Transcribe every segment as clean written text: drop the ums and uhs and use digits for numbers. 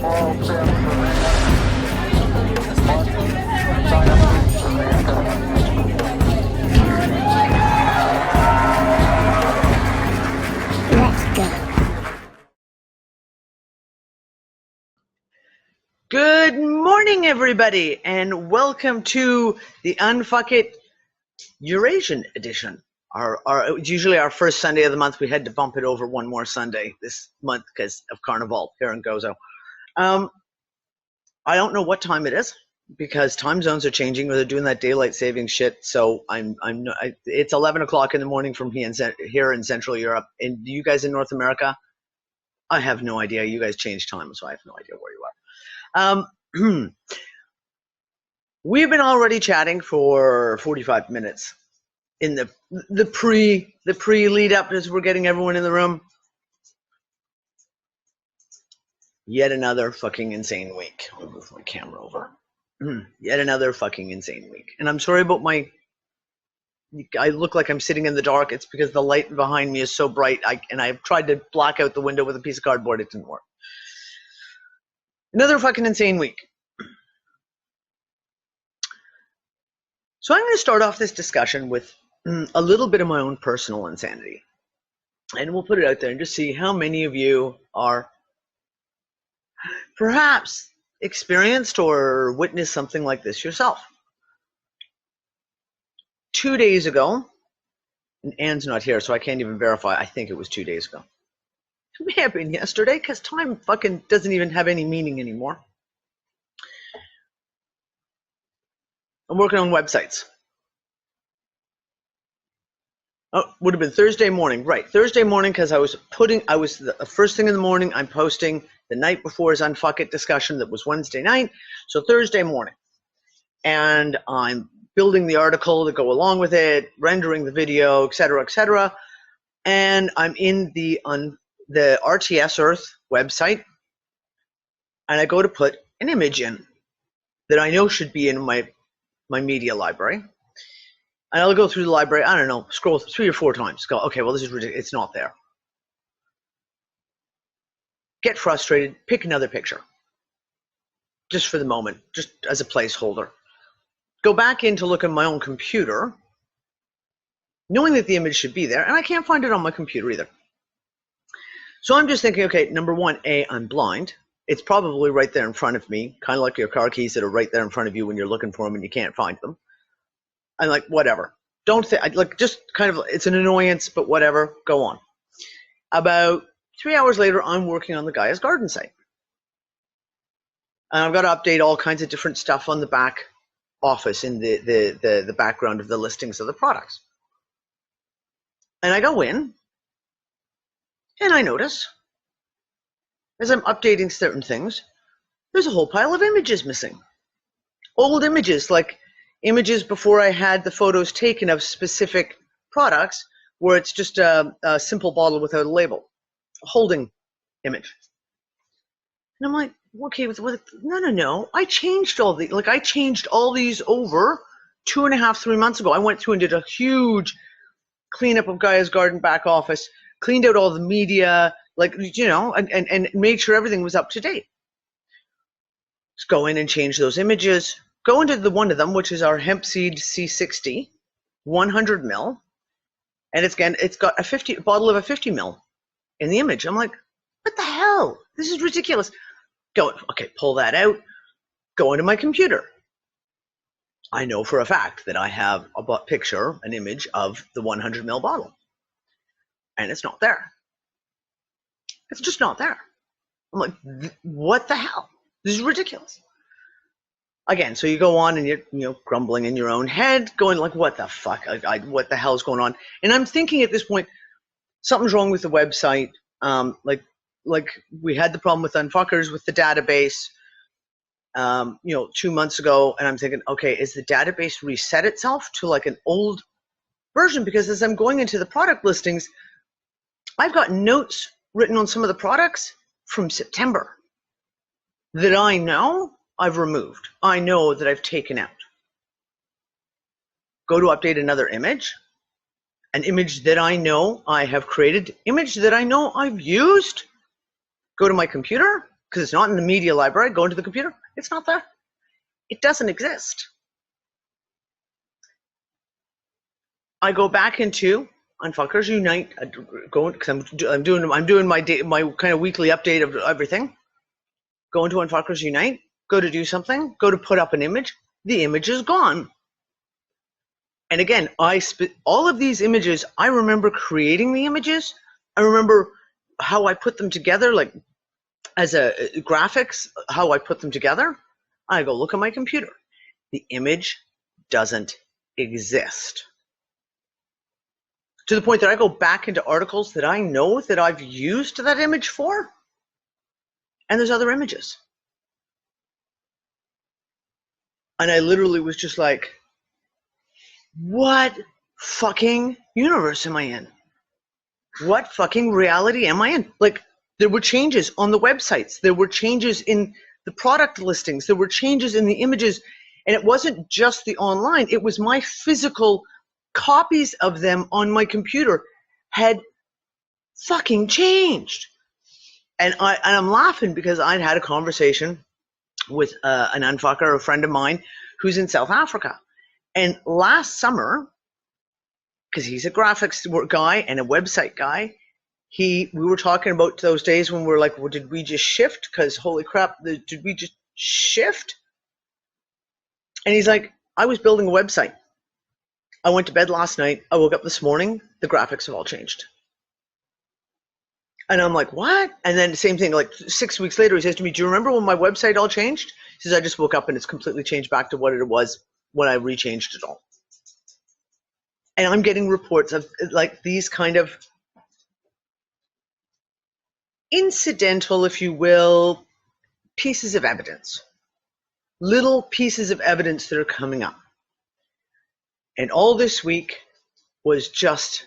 All steps sign up for Let's go. Good morning, everybody, and welcome to the UnFuckIt Eurasian edition. It's usually our first Sunday of the month. We had to bump it over one more Sunday this month because of Carnival here in Gozo. I don't know what time it is because time zones are changing. They're doing that daylight saving shit. So it's 11 o'clock in the morning from here in Central Europe. And you guys in North America, I have no idea. You guys change time, so I have no idea where you are. We've been already chatting for 45 minutes in the pre lead up as we're getting everyone in the room. Yet another fucking insane week. I'll move my camera over. Yet another fucking insane week. And I'm sorry about I look like I'm sitting in the dark. It's because the light behind me is so bright. I've tried to block out the window with a piece of cardboard. It didn't work. Another fucking insane week. So I'm going to start off this discussion with a little bit of my own personal insanity. And we'll put it out there and just see how many of you are perhaps experienced or witnessed something like this yourself. 2 days ago, and Anne's not here, so I can't even verify. I think it was 2 days ago. It may have been yesterday because time fucking doesn't even have any meaning anymore. I'm working on websites. Oh, would have been Thursday morning, right? Thursday morning because the first thing in the morning. I'm posting the night before his UnFuckIt discussion that was Wednesday night, so Thursday morning, and I'm building the article to go along with it, rendering the video, etc., and I'm in the RTS Earth website, and I go to put an image in that I know should be in my media library. And I'll go through the library, I don't know, scroll 3 or 4 times, go, okay, well, this is ridiculous, it's not there. Get frustrated, pick another picture. Just for the moment, just as a placeholder. Go back in to look at my own computer, knowing that the image should be there, and I can't find it on my computer either. So I'm just thinking, okay, number one, I'm blind. It's probably right there in front of me, kind of like your car keys that are right there in front of you when you're looking for them and you can't find them. I'm like, whatever. Just kind of, it's an annoyance, but whatever, go on. About 3 hours later, I'm working on the Gaia's Garden site. And I've got to update all kinds of different stuff on the back office in the background of the listings of the products. And I go in, and I notice, as I'm updating certain things, there's a whole pile of images missing. Old images, like images before I had the photos taken of specific products, where it's just a simple bottle without a label, a holding image. And I'm like, okay, no. I changed all these over 2.5, 3 months ago. I went through and did a huge cleanup of Gaia's Garden back office, cleaned out all the media, and made sure everything was up to date. Just go in and change those images. Go into the one of them, which is our hemp seed C60, 100 ml, and it's got a bottle of a 50 ml in the image. I'm like, what the hell? This is ridiculous. Pull that out. Go into my computer. I know for a fact that I have an image of the 100 ml bottle, and it's not there. It's just not there. I'm like, what the hell? This is ridiculous. Again, so you go on and you're grumbling in your own head, going like, what the fuck? What the hell is going on? And I'm thinking at this point, something's wrong with the website. Like we had the problem with Unfuckers with the database, 2 months ago. And I'm thinking, okay, is the database reset itself to like an old version? Because as I'm going into the product listings, I've got notes written on some of the products from September that I know I've removed. I know that I've taken out. Go to update another image, an image that I know I have created, image that I know I've used. Go to my computer, because it's not in the media library. I go into the computer, it's not there. It doesn't exist. I go back into Unfuckers Unite, because I'm doing my kind of weekly update of everything. Go into Unfuckers Unite, go to do something, go to put up an image. The image is gone. And again, all of these images, I remember creating the images. I remember how I put them together, like as a graphics, how I put them together. I go look at my computer. The image doesn't exist. To the point that I go back into articles that I know that I've used that image for, and there's other images. And I literally was just like, what fucking universe am I in? What fucking reality am I in? Like, there were changes on the websites. There were changes in the product listings. There were changes in the images. And it wasn't just the online. It was my physical copies of them on my computer had fucking changed. And I'm laughing because I'd had a conversation with an unfucker, a friend of mine who's in South Africa. And last summer, because he's a graphics guy and a website guy, we were talking about those days when we're like, well, did we just shift? Because holy crap, did we just shift? And he's like, I was building a website. I went to bed last night. I woke up this morning. The graphics have all changed. And I'm like, what? And then the same thing, like 6 weeks later, he says to me, do you remember when my website all changed? He says, I just woke up and it's completely changed back to what it was when I rechanged it all. And I'm getting reports of like these kind of incidental, if you will, pieces of evidence. Little pieces of evidence that are coming up. And all this week was just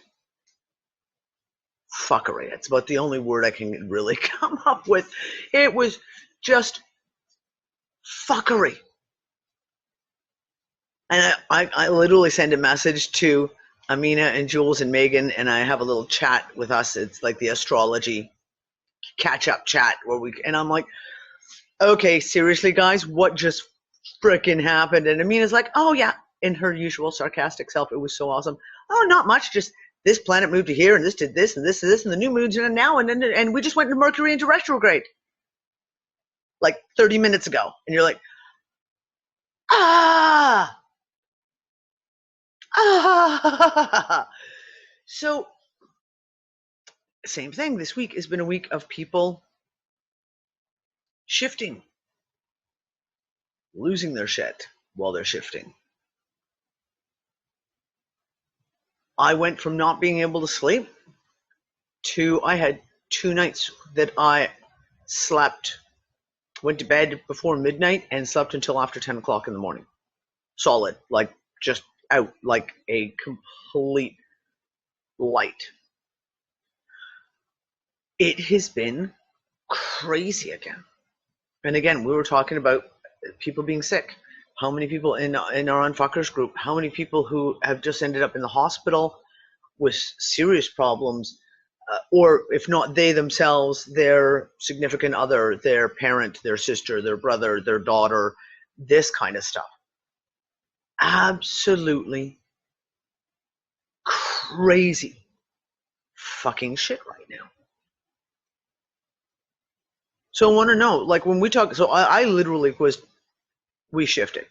fuckery. It's about the only word I can really come up with. It was just fuckery. And I literally send a message to Amina and Jules and Megan, and I have a little chat with us. It's like the astrology catch-up chat and I'm like, okay, seriously, guys, what just frickin' happened? And Amina's like, oh yeah, in her usual sarcastic self, it was so awesome. Oh, not much, just this planet moved to here, and this did this, and this, and this, and the new moon's in it now, and we just went to Mercury into retrograde like 30 minutes ago. And you're like, ah. So, same thing. This week has been a week of people shifting, losing their shit while they're shifting. I went from not being able to sleep to I had 2 nights that I slept, went to bed before midnight and slept until after 10 o'clock in the morning. Solid, like just out like a complete light. It has been crazy again. And again, we were talking about people being sick. How many people in our Unfuckers group, how many people who have just ended up in the hospital with serious problems, or if not they themselves, their significant other, their parent, their sister, their brother, their daughter, this kind of stuff. Absolutely crazy fucking shit right now. So I want to know, like when we talk, so I literally we shifted.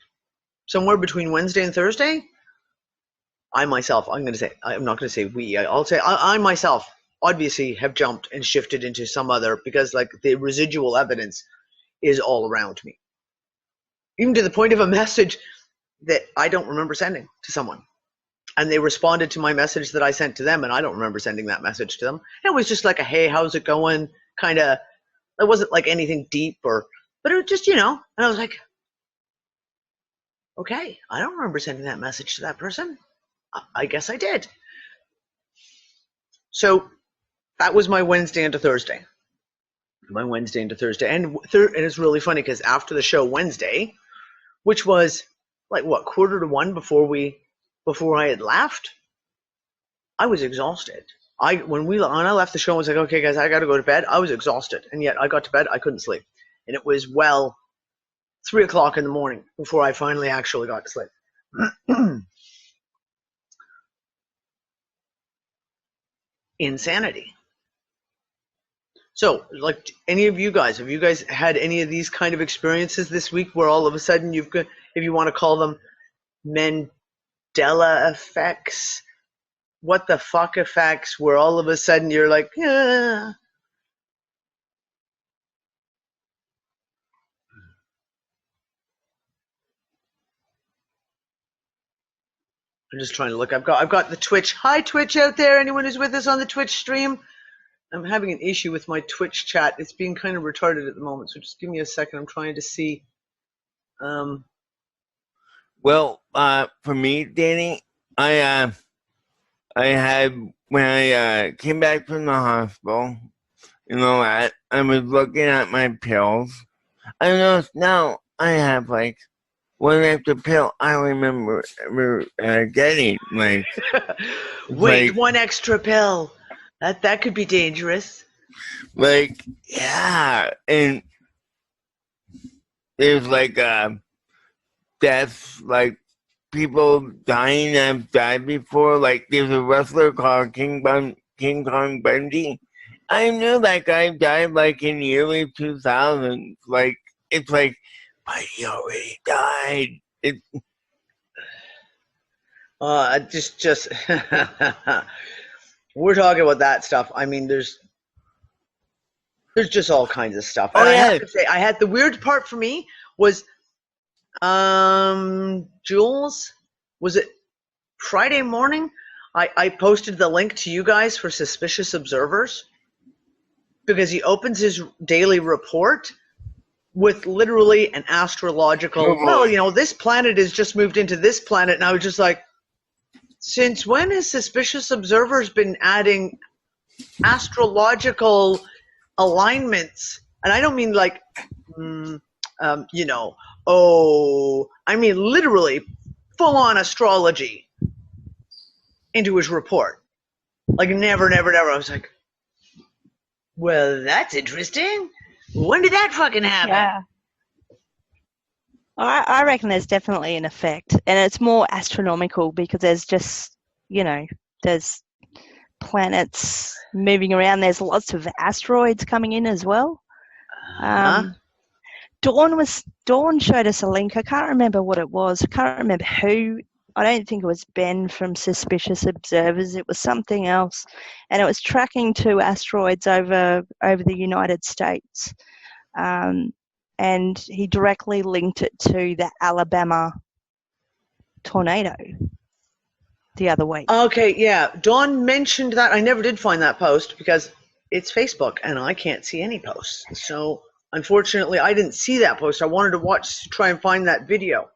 Somewhere between Wednesday and Thursday, I'm not going to say we, I'll say I myself obviously have jumped and shifted into some other, because like the residual evidence is all around me. Even to the point of a message that I don't remember sending to someone. And they responded to my message that I sent to them, and I don't remember sending that message to them. It was just like a, hey, how's it going? Kind of, it wasn't like anything deep but it was just, and I was like, okay, I don't remember sending that message to that person. I guess I did. So that was my Wednesday into Thursday. And it's really funny because after the show Wednesday, which was like what, 1:45 before I had left, I was exhausted. When I left the show, I was like, okay, guys, I got to go to bed. I was exhausted. And yet I got to bed. I couldn't sleep. And it was, 3 o'clock in the morning before I finally actually got to sleep. Insanity. So, like, any of you guys, have you guys had any of these kind of experiences this week where all of a sudden you've got, if you want to call them Mandela effects, what the fuck effects, where all of a sudden you're like, yeah. I'm just trying to look. I've got the Twitch. Hi, Twitch out there. Anyone who's with us on the Twitch stream? I'm having an issue with my Twitch chat. It's being kind of retarded at the moment, so just give me a second. I'm trying to see. Well, for me, Danny, I had, when I came back from the hospital, you know, I was looking at my pills. I noticed now I have, like, one extra pill I remember getting, like. Wait, like, one extra pill. That could be dangerous. Like, yeah, and there's like deaths, like people dying that have died before. Like there's a wrestler called King Kong Bundy. I knew that guy died like in the early 2000s. Like it's like, but he already died. Just we're talking about that stuff. I mean, there's just all kinds of stuff. And Oh, I yeah. have to say, I had the weird part for me was, Jules, was it Friday morning? I posted the link to you guys for Suspicious Observers because he opens his daily report with literally an astrological, well, you know, this planet has just moved into this planet. And I was just like, since when has Suspicious Observers been adding astrological alignments? And I don't mean like, you know, I mean literally full-on astrology into his report. Like never. I was like, well, that's interesting. When did that fucking happen? Yeah. I reckon there's definitely an effect, and it's more astronomical because there's just, you know, there's planets moving around. There's lots of asteroids coming in as well. Dawn showed us a link. I can't remember what it was. I can't remember who. I don't think it was Ben from Suspicious Observers. It was something else, and it was tracking 2 asteroids over the United States, and he directly linked it to the Alabama tornado the other week. Okay, yeah. Dawn mentioned that. I never did find that post because it's Facebook and I can't see any posts. So unfortunately, I didn't see that post. I wanted to try and find that video.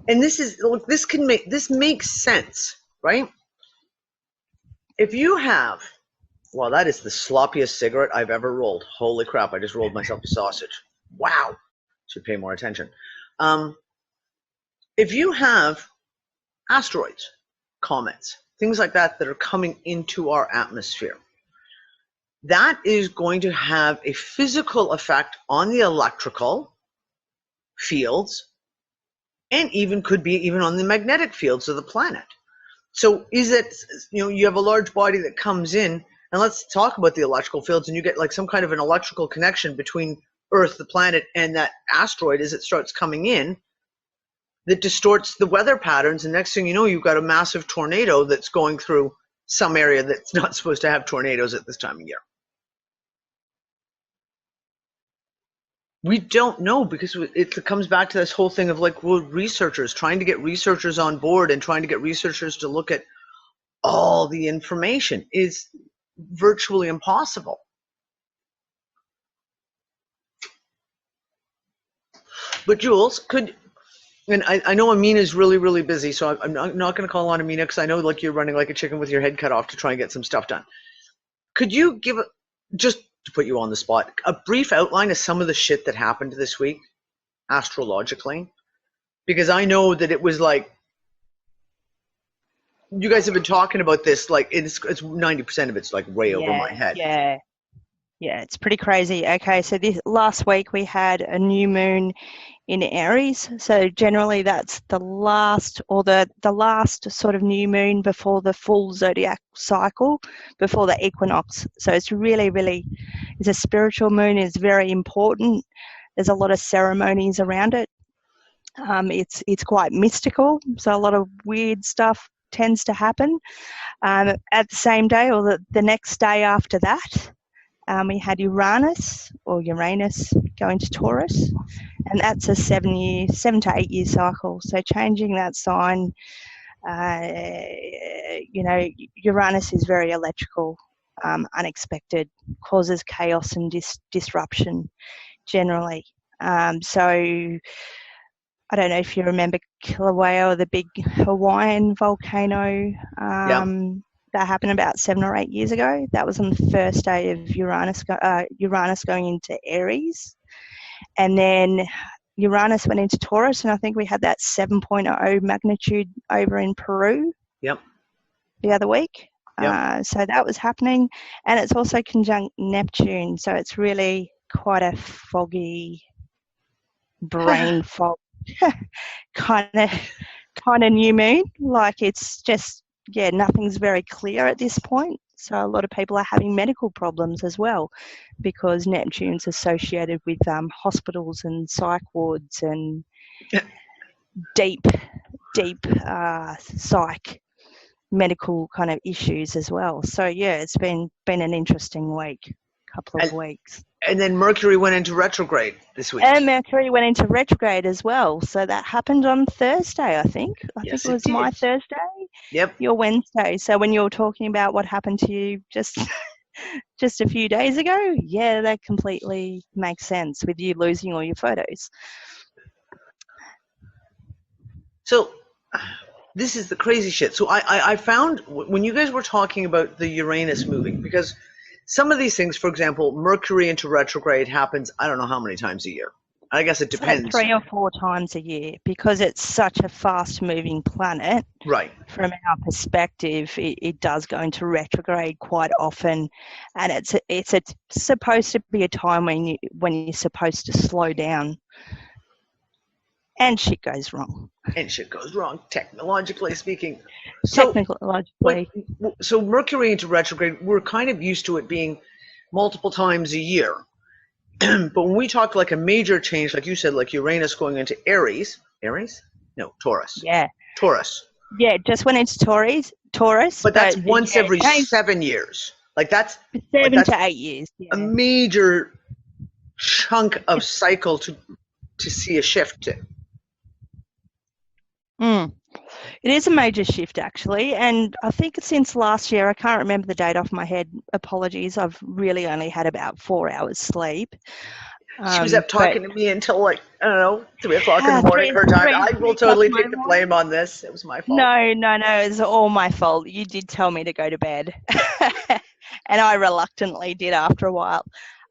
And this makes sense, right? If you have, well, that is the sloppiest cigarette I've ever rolled. Holy crap, I just rolled myself a sausage. Wow. Should pay more attention. If you have asteroids, comets, things like that that are coming into our atmosphere, that is going to have a physical effect on the electrical fields and could be even on the magnetic fields of the planet. So is it, you know, you have a large body that comes in, and let's talk about the electrical fields, and you get like some kind of an electrical connection between Earth, the planet, and that asteroid as it starts coming in that distorts the weather patterns. And next thing you know, you've got a massive tornado that's going through some area that's not supposed to have tornadoes at this time of year. We don't know because it comes back to this whole thing of like, well, trying to get researchers on board and trying to get researchers to look at all the information is virtually impossible. But Jules, and I know Amina's really, really busy, so I'm not going to call on Amina because I know like you're running like a chicken with your head cut off to try and get some stuff done. Could you give, just to put you on the spot, a brief outline of some of the shit that happened this week, astrologically? Because I know that it was like, you guys have been talking about this, like it's 90% of it's like way over my head. Yeah, it's pretty crazy. Okay, so this last week we had a new moon in Aries. So generally that's the last last sort of new moon before the full zodiac cycle, before the equinox. So it's really it's a spiritual moon. It's very important. There's a lot of ceremonies around it. It's quite mystical. So a lot of weird stuff tends to happen. At the same day or the next day after that, we had Uranus going to Taurus, and that's a 7 to 8 year cycle. So changing that sign, Uranus is very electrical, unexpected, causes chaos and disruption generally. So I don't know if you remember Kilauea, the big Hawaiian volcano. That happened about 7 or 8 years ago. That was on the first day of Uranus going into Aries. And then Uranus went into Taurus, and I think we had that 7.0 magnitude over in Peru the other week. So that was happening. And it's also conjunct Neptune. So it's really quite a foggy, brain fog kind of new moon. Like it's just, nothing's very clear at this point. So a lot of people are having medical problems as well because Neptune's associated with hospitals and psych wards and deep psych medical kind of issues as well. So it's been an interesting couple of weeks. And then Mercury went into retrograde this week. And Mercury went into retrograde as well. So that happened on Thursday, I think. I think it was my Thursday. Yep. Your Wednesday. So when you were talking about what happened to you just a few days ago, that completely makes sense with you losing all your photos. So this is the crazy shit. So I found when you guys were talking about the Uranus moving, because some of these things, for example, Mercury into retrograde happens, I don't know how many times a year. I guess it depends. 3 or 4 times a year because it's such a fast-moving planet. Right. From our perspective, it does go into retrograde quite often, and it's supposed to be a time when you're supposed to slow down, and shit goes wrong. Technologically speaking. So Mercury into retrograde, we're kind of used to it being multiple times a year. But when we talk like a major change, like you said, like Uranus going into Aries? No, Taurus. Yeah. Taurus. Yeah, it just went into Taurus. But that's once every 7 years. Like that's 7 to 8 years. Yeah. A major chunk of cycle to see a shift to. It is a major shift, actually, and I think since last year, I can't remember the date off my head, apologies, I've really only had about 4 hours sleep. She was up talking to me until 3 o'clock in the morning her time. I will totally take the blame on this. It was my fault. No, it's all my fault. You did tell me to go to bed, and I reluctantly did after a while.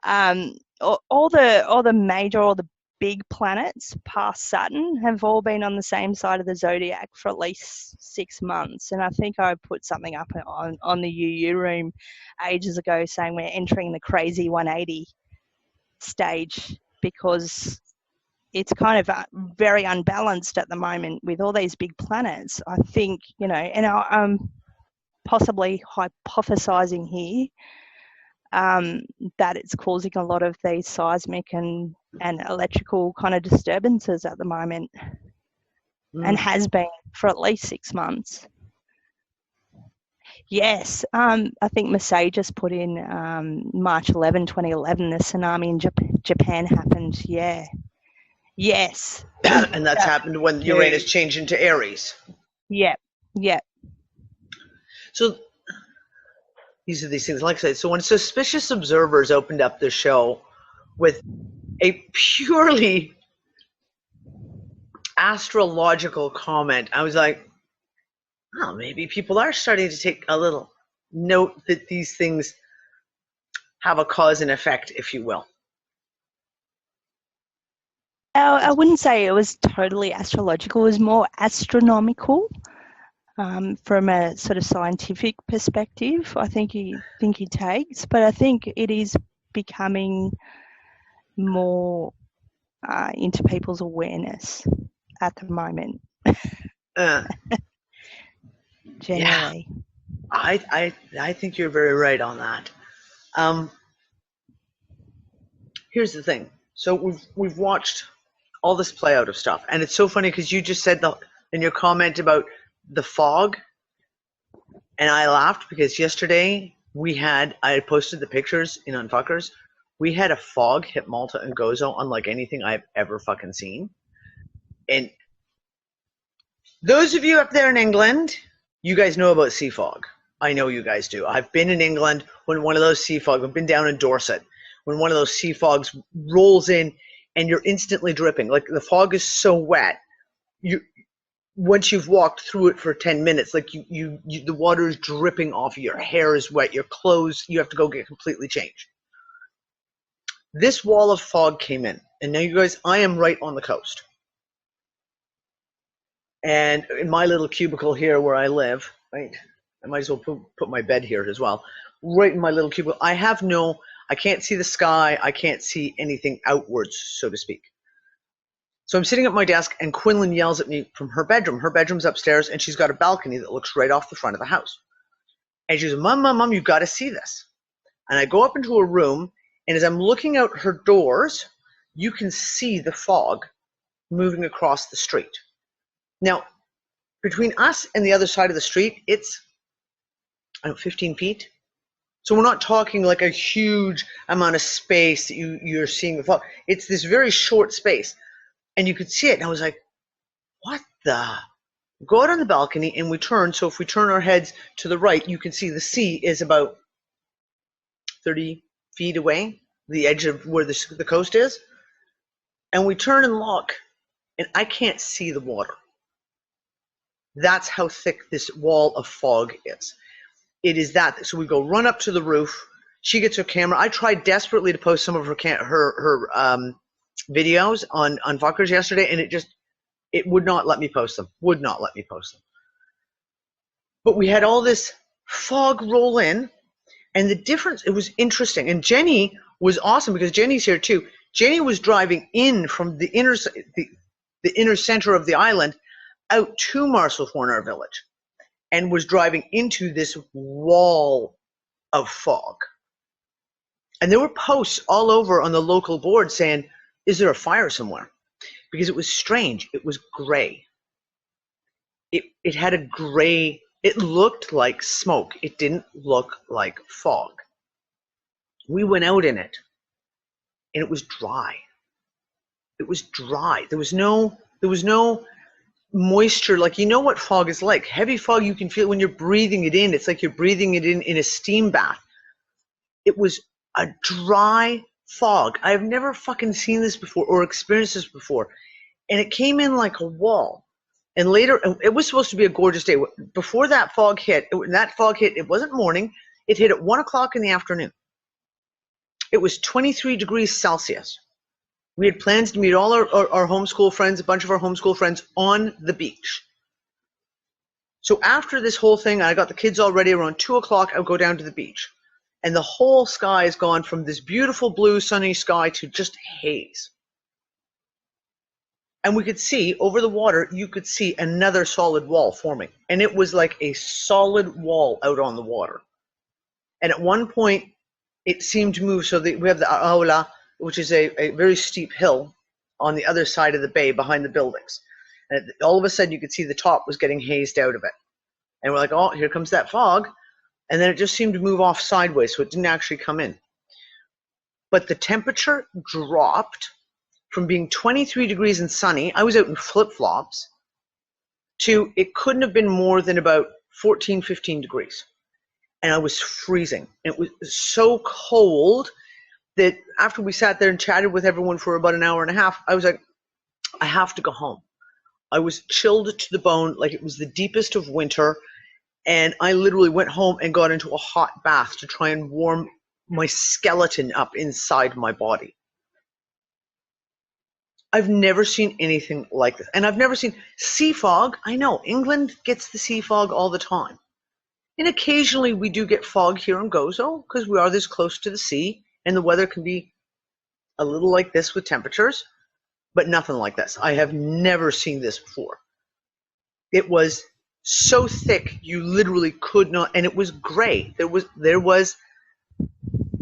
All the big planets past Saturn have all been on the same side of the zodiac for at least 6 months, and I think I put something up on the UU room ages ago saying we're entering the crazy 180 stage because it's kind of very unbalanced at the moment with all these big planets. I think, and I'm possibly hypothesizing here that it's causing a lot of these seismic and electrical kind of disturbances at the moment, and has been for at least 6 months. Yes, I think Marseille just put in March 11, 2011, the tsunami in Japan happened. Yeah. Yes. And that's happened when Uranus changed into Aries. Yep. So these are these things, like I said, so when Suspicious Observers opened up the show with a purely astrological comment, I was like, oh, maybe people are starting to take a little note that these things have a cause and effect, if you will. I wouldn't say it was totally astrological. It was more astronomical from a sort of scientific perspective. I think he takes, but I think it is becoming more into people's awareness at the moment, Uh, generally. I think you're very right on that. Here's the thing. So we've watched all this play out of stuff, and it's so funny because you just said in your comment about the fog, and I laughed because yesterday I had posted the pictures in Unfuckers. We had a fog hit Malta and Gozo unlike anything I've ever fucking seen. And those of you up there in England, you guys know about sea fog. I know you guys do. I've been in England when one of those sea fog, I've been down in Dorset, when one of those sea fogs rolls in and you're instantly dripping. Like the fog is so wet, once you've walked through it for 10 minutes, like the water is dripping off you, your hair is wet, your clothes, you have to go get completely changed. This wall of fog came in, and now you guys, I am right on the coast. And in my little cubicle here where I live, right, I might as well put my bed here as well. Right in my little cubicle, I can't see the sky, I can't see anything outwards, so to speak. So I'm sitting at my desk, and Quinlan yells at me from her bedroom. Her bedroom's upstairs, and she's got a balcony that looks right off the front of the house. And she goes, Mom, you've got to see this. And I go up into her room, and as I'm looking out her doors, you can see the fog moving across the street. Now, between us and the other side of the street, it's, 15 feet. So we're not talking like a huge amount of space that you're seeing the fog. It's this very short space. And you could see it, and I was like, what the? Go out on the balcony, and we turn. So if we turn our heads to the right, you can see the sea is about 30 feet away, the edge of where the coast is. And we turn and look, and I can't see the water. That's how thick this wall of fog is. It is that thick. So we go run up to the roof. She gets her camera. I tried desperately to post some of her videos on Fuckers yesterday, and it would not let me post them. But we had all this fog roll in, and the difference, it was interesting. And Jenny was awesome because Jenny's here too. Jenny was driving in from the inner center of the island out to Marshall Horner Village, and was driving into this wall of fog. And there were posts all over on the local board saying, is there a fire somewhere? Because it was strange. It was gray. It had a gray, it looked like smoke. It didn't look like fog. We went out in it, and it was dry. It was dry. There was no moisture. Like, you know what fog is like. Heavy fog, you can feel when you're breathing it in. It's like you're breathing it in a steam bath. It was a dry fog. I've never fucking seen this before or experienced this before. And it came in like a wall. And later, it was supposed to be a gorgeous day. Before that fog hit, it wasn't morning. It hit at 1 o'clock in the afternoon. It was 23 degrees Celsius. We had plans to meet all our homeschool friends, a bunch of our homeschool friends, on the beach. So after this whole thing, I got the kids all ready. Around 2 o'clock, I would go down to the beach. And the whole sky has gone from this beautiful blue sunny sky to just haze. And we could see over the water, you could see another solid wall forming. And it was like a solid wall out on the water. And at one point, it seemed to move. So we have the Aula, which is a very steep hill on the other side of the bay behind the buildings. And all of a sudden, you could see the top was getting hazed out of it. And we're like, oh, here comes that fog. And then it just seemed to move off sideways, so it didn't actually come in. But the temperature dropped from being 23 degrees and sunny, I was out in flip-flops, to it couldn't have been more than about 14, 15 degrees. And I was freezing. It was so cold that after we sat there and chatted with everyone for about an hour and a half, I was like, I have to go home. I was chilled to the bone, like it was the deepest of winter. And I literally went home and got into a hot bath to try and warm my skeleton up inside my body. I've never seen anything like this. And I've never seen sea fog. I know, England gets the sea fog all the time. And occasionally we do get fog here in Gozo because we are this close to the sea. And the weather can be a little like this with temperatures, but nothing like this. I have never seen this before. It was so thick you literally could not, and it was gray. There was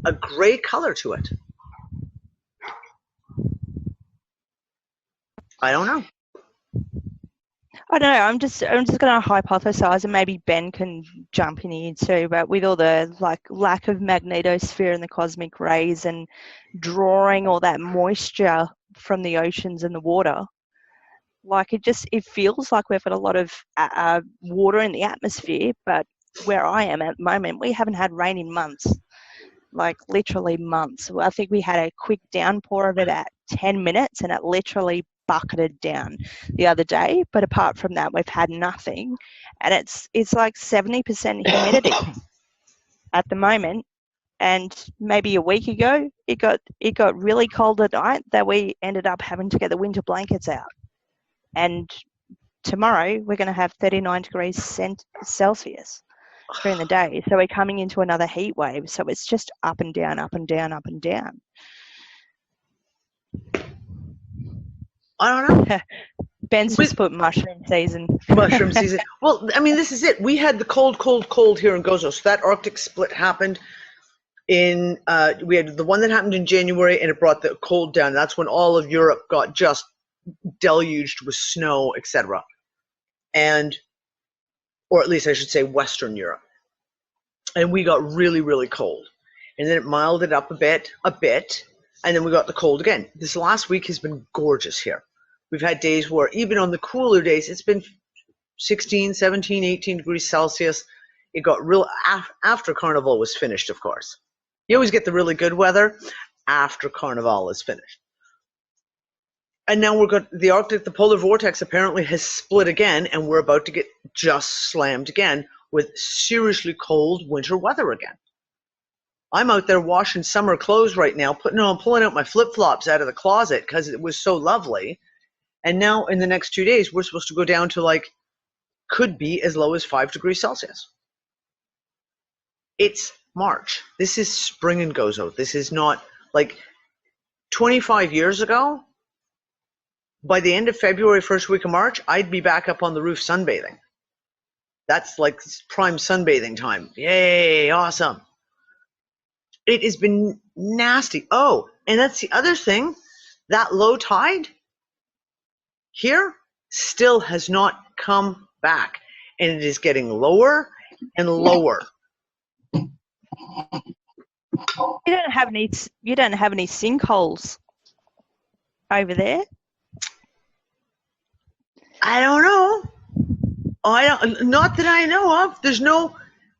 a gray color to it. I don't know. I don't know. I'm just going to hypothesize, and maybe Ben can jump in here too. But with all the lack of magnetosphere and the cosmic rays, and drawing all that moisture from the oceans and the water, it feels like we've got a lot of water in the atmosphere. But where I am at the moment, we haven't had rain in months, like literally months. I think we had a quick downpour of it at 10 minutes, and it literally bucketed down the other day. But apart from that, we've had nothing, and it's like 70% humidity at the moment. And maybe a week ago, it got really cold at night that we ended up having to get the winter blankets out. And tomorrow we're going to have 39 degrees Celsius during the day. So we're coming into another heat wave. So it's just up and down, up and down, up and down. I don't know. Ben's just put mushroom season. Mushroom season. Well, I mean, this is it. We had the cold here in Gozo. So that Arctic split happened in, we had the one that happened in January, and it brought the cold down. That's when all of Europe got just deluged with snow, etc. Or at least I should say Western Europe. And we got really, really cold. And then it milded up a bit, and then we got the cold again. This last week has been gorgeous here. We've had days where even on the cooler days, it's been 16, 17, 18 degrees Celsius. It got real after Carnival was finished, of course. You always get the really good weather after Carnival is finished. And now the Arctic, the polar vortex apparently has split again, and we're about to get just slammed again with seriously cold winter weather again. I'm out there washing summer clothes right now, pulling out my flip-flops out of the closet because it was so lovely. And now in the next 2 days, we're supposed to go down to could be as low as 5 degrees Celsius. It's March. This is spring in Gozo. This is not 25 years ago. By the end of February, first week of March, I'd be back up on the roof sunbathing. That's prime sunbathing time. Yay, awesome. It has been nasty. Oh, and that's the other thing. That low tide here still has not come back, and it is getting lower and lower. You don't have any sinkholes over there? I don't know. Not that I know of. There's no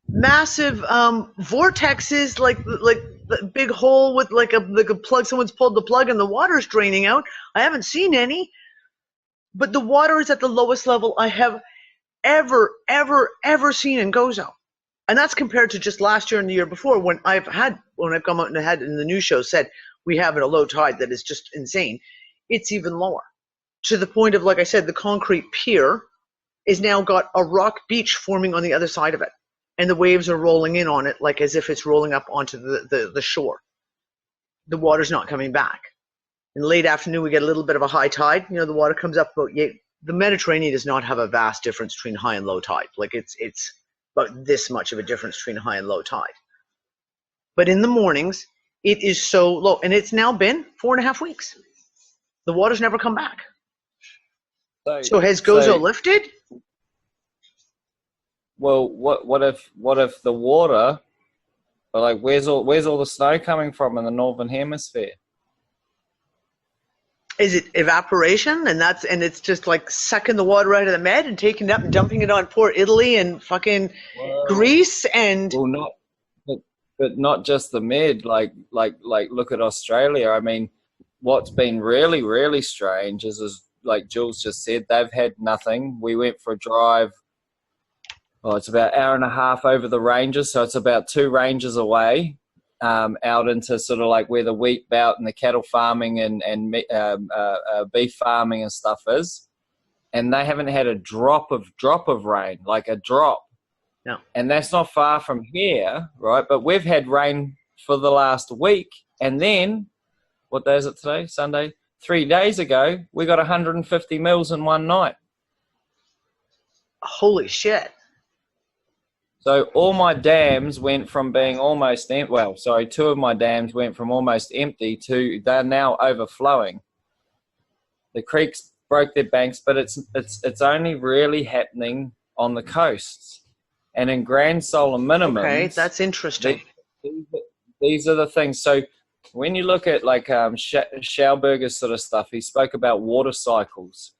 massive vortexes like the big hole with like a plug. Someone's pulled the plug and the water's draining out. I haven't seen any. But the water is at the lowest level I have ever seen in Gozo. And that's compared to just last year and the year before when I've come out and had in the news show said we have a low tide that is just insane. It's even lower. To the point of, like I said, the concrete pier is now got a rock beach forming on the other side of it. And the waves are rolling in on it as if it's rolling up onto the shore. The water's not coming back. In late afternoon, we get a little bit of a high tide. The water comes up about the Mediterranean does not have a vast difference between high and low tide. It's about this much of a difference between high and low tide. But in the mornings, it is so low. And it's now been 4.5 weeks. The water's never come back. So has Gozo lifted? Well, what if the water, where's all the snow coming from in the northern hemisphere? Is it evaporation, and it's just sucking the water out of the Med and taking it up and dumping it on poor Italy and fucking Greece and but not just the Med. Look at Australia. I mean, what's been really, really strange is like Jules just said, they've had nothing. We went for a drive. Well, it's about an hour and a half over the ranges, so it's about 2 ranges away. Out into sort of where the wheat belt and the cattle farming and beef farming and stuff is, and they haven't had a drop of rain, a drop. No. And that's not far from here, right? But we've had rain for the last week, And then, what day is it today? Sunday. 3 days ago, we got 150 mils in one night. Holy shit. So all my dams went from being almost empty. Well, sorry, 2 of my dams went from almost empty to they're now overflowing. The creeks broke their banks, but it's only really happening on the coasts and in grand solar minimums. Okay, that's interesting. These are the things. So when you look at like Schauberger's sort of stuff, he spoke about water cycles.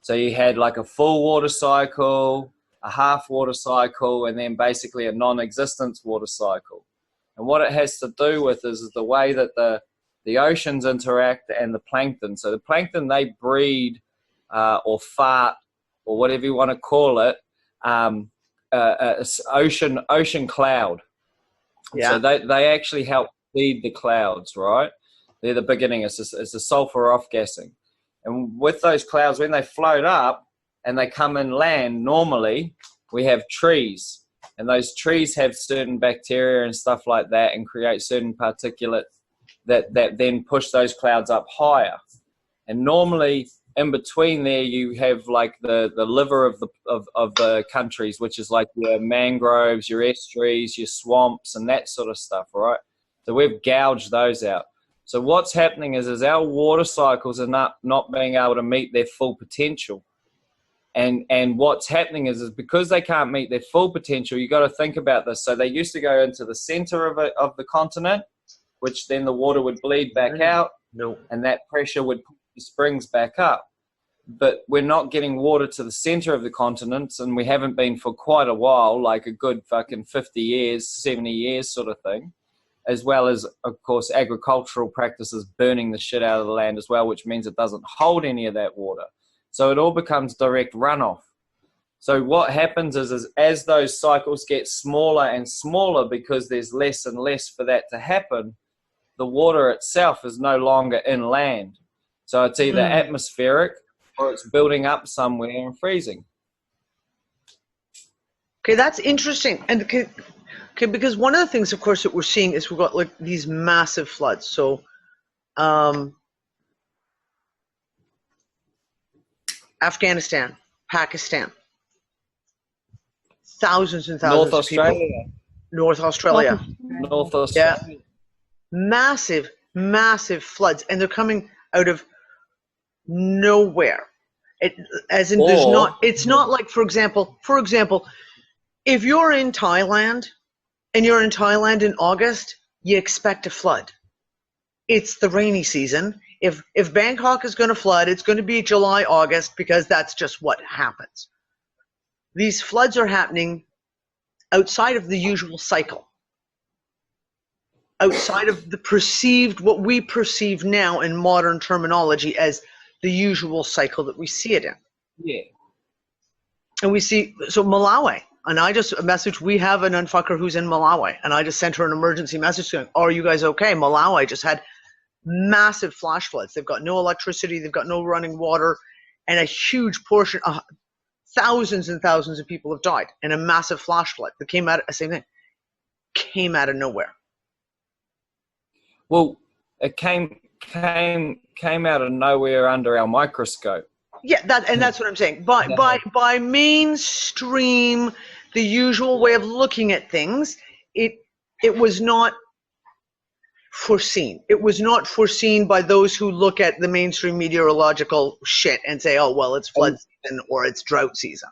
So you had like a full water cycle, a half water cycle, and then basically a non-existence water cycle. And what it has to do with is the way that the oceans interact and the plankton. So the plankton, they breed or fart or whatever you want to call it, ocean cloud. Yeah. So they actually help feed the clouds, right? They're the beginning. It's a sulfur off-gassing. And with those clouds, when they float up and they come inland, normally we have trees. And those trees have certain bacteria and stuff like that and create certain particulate that then push those clouds up higher. And normally in between there, you have like the liver of the countries, which is like your mangroves, your estuaries, your swamps, and that sort of stuff, right? So we've gouged those out. So what's happening is our water cycles are not being able to meet their full potential. And what's happening is because they can't meet their full potential, you got to think about this. So they used to go into the center of the continent, which then the water would bleed back out, and that pressure would push the springs back up. But we're not getting water to the center of the continents, and we haven't been for quite a while, like a good fucking 50 years, 70 years sort of thing, as well as, of course, agricultural practices burning the shit out of the land as well, which means it doesn't hold any of that water. So it all becomes direct runoff. So what happens is as those cycles get smaller and smaller because there's less and less for that to happen, the water itself is no longer inland. So it's either atmospheric or it's building up somewhere and freezing. Okay, that's interesting. And okay, because one of the things, of course, that we're seeing is we've got like these massive floods. So Afghanistan, Pakistan, thousands and thousands of people. North Australia. North Australia. Yeah. Massive, massive floods. And they're coming out of nowhere. It's not like, for example, if you're in Thailand and you're in Thailand in August, you expect a flood. It's the rainy season. If Bangkok is going to flood, it's going to be July, August, because that's just what happens. These floods are happening outside of the usual cycle, outside of what we perceive now in modern terminology as the usual cycle that we see it in. Yeah. And we see, so Malawi, and I just messaged, we have an unfucker who's in Malawi, and I just sent her an emergency message saying, are you guys okay? Malawi just had massive flash floods. They've got no electricity, they've got no running water, and a huge portion, thousands and thousands of people have died in a massive flash flood that came out of nowhere. Well, it came out of nowhere under our microscope. Yeah, that's what I'm saying. By mainstream, the usual way of looking at things, it was not foreseen. It was not foreseen by those who look at the mainstream meteorological shit and say, oh, well, it's flood season or it's drought season.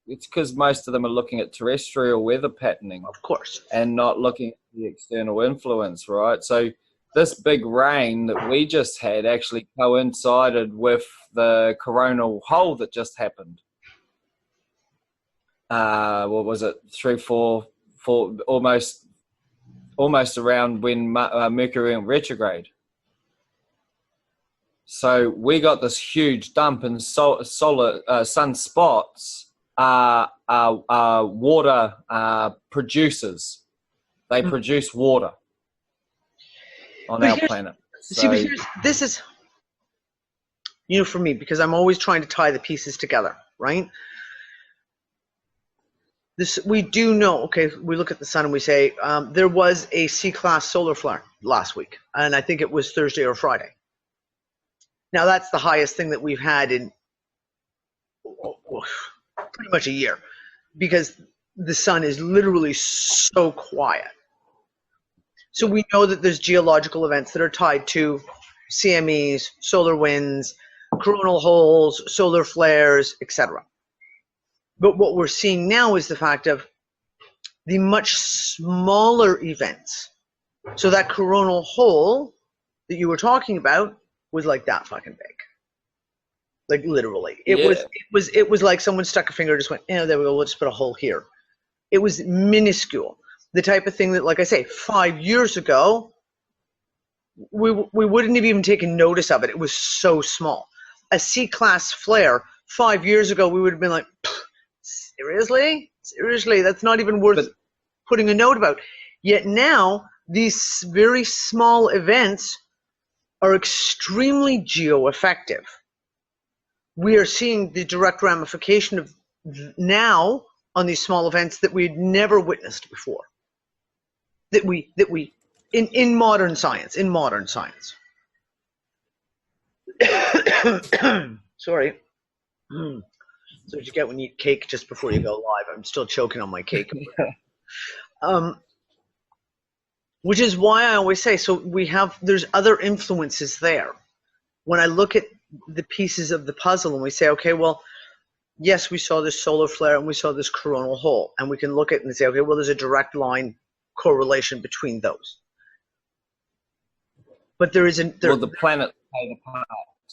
It's because most of them are looking at terrestrial weather patterning. Of course. And not looking at the external influence, right? So this big rain that we just had actually coincided with the coronal hole that just happened. What was it? 3, 4, almost around when Mercury went retrograde. So we got this huge dump in sunspots. Water producers. They produce water on our planet. So, but this is, for me, because I'm always trying to tie the pieces together, right? This we do know. Okay, we look at the sun and we say there was a C-class solar flare last week, and I think it was Thursday or Friday. Now that's the highest thing that we've had in pretty much a year, because the sun is literally so quiet. So we know that there's geological events that are tied to CMEs, solar winds, coronal holes, solar flares, etc. But what we're seeing now is the fact of the much smaller events. So that coronal hole that you were talking about was like that fucking big. Like literally. It was like someone stuck a finger, just went, there we go, we'll just put a hole here. It was minuscule. The type of thing that, like I say, 5 years ago, we wouldn't have even taken notice of it. It was so small. A C-class flare, 5 years ago, we would have been like, seriously? Seriously, that's not even worth putting a note about. Yet now, these very small events are extremely geo-effective. We are seeing the direct ramification of now on these small events that we'd never witnessed before. That we in modern science, Sorry. That's what you get when you eat cake just before you go live. I'm still choking on my cake. Which is why I always say, so there's other influences there. When I look at the pieces of the puzzle and we say, okay, well, yes, we saw this solar flare and we saw this coronal hole, and we can look at it and say, okay, well, there's a direct line correlation between those. But there isn't. Well, the planets play the part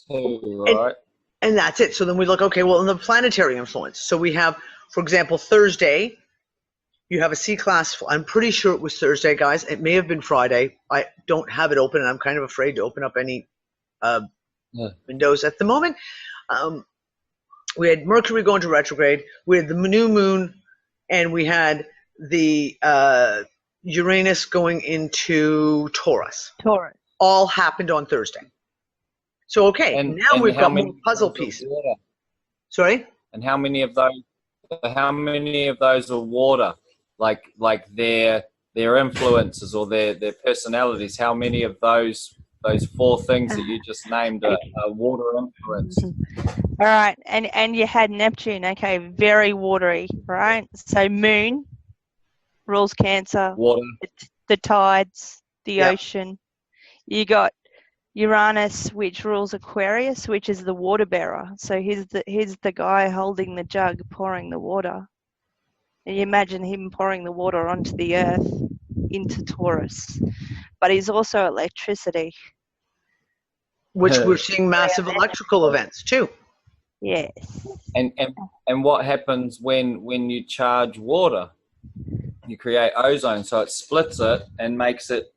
too, right? And that's it. So then we look, okay, well, in the planetary influence. So we have, for example, Thursday, you have a C-class. I'm pretty sure it was Thursday, guys. It may have been Friday. I don't have it open, and I'm kind of afraid to open up any windows at the moment. We had Mercury going to retrograde. We had the new moon, and we had the Uranus going into Taurus. Taurus. All happened on Thursday. So, okay, now we've got more puzzle pieces. Sorry? And how many of those are water? Like their influences or their personalities? How many of those four things that you just named are water influenced? All right, and you had Neptune, okay, very watery, right? So moon rules Cancer, water, the tides, the ocean. You got Uranus, which rules Aquarius, which is the water bearer. So he's the guy holding the jug, pouring the water. And you imagine him pouring the water onto the earth, into Taurus. But he's also electricity. Which we're seeing massive electrical events too. Yes. And what happens when you charge water? You create ozone, so it splits it and makes it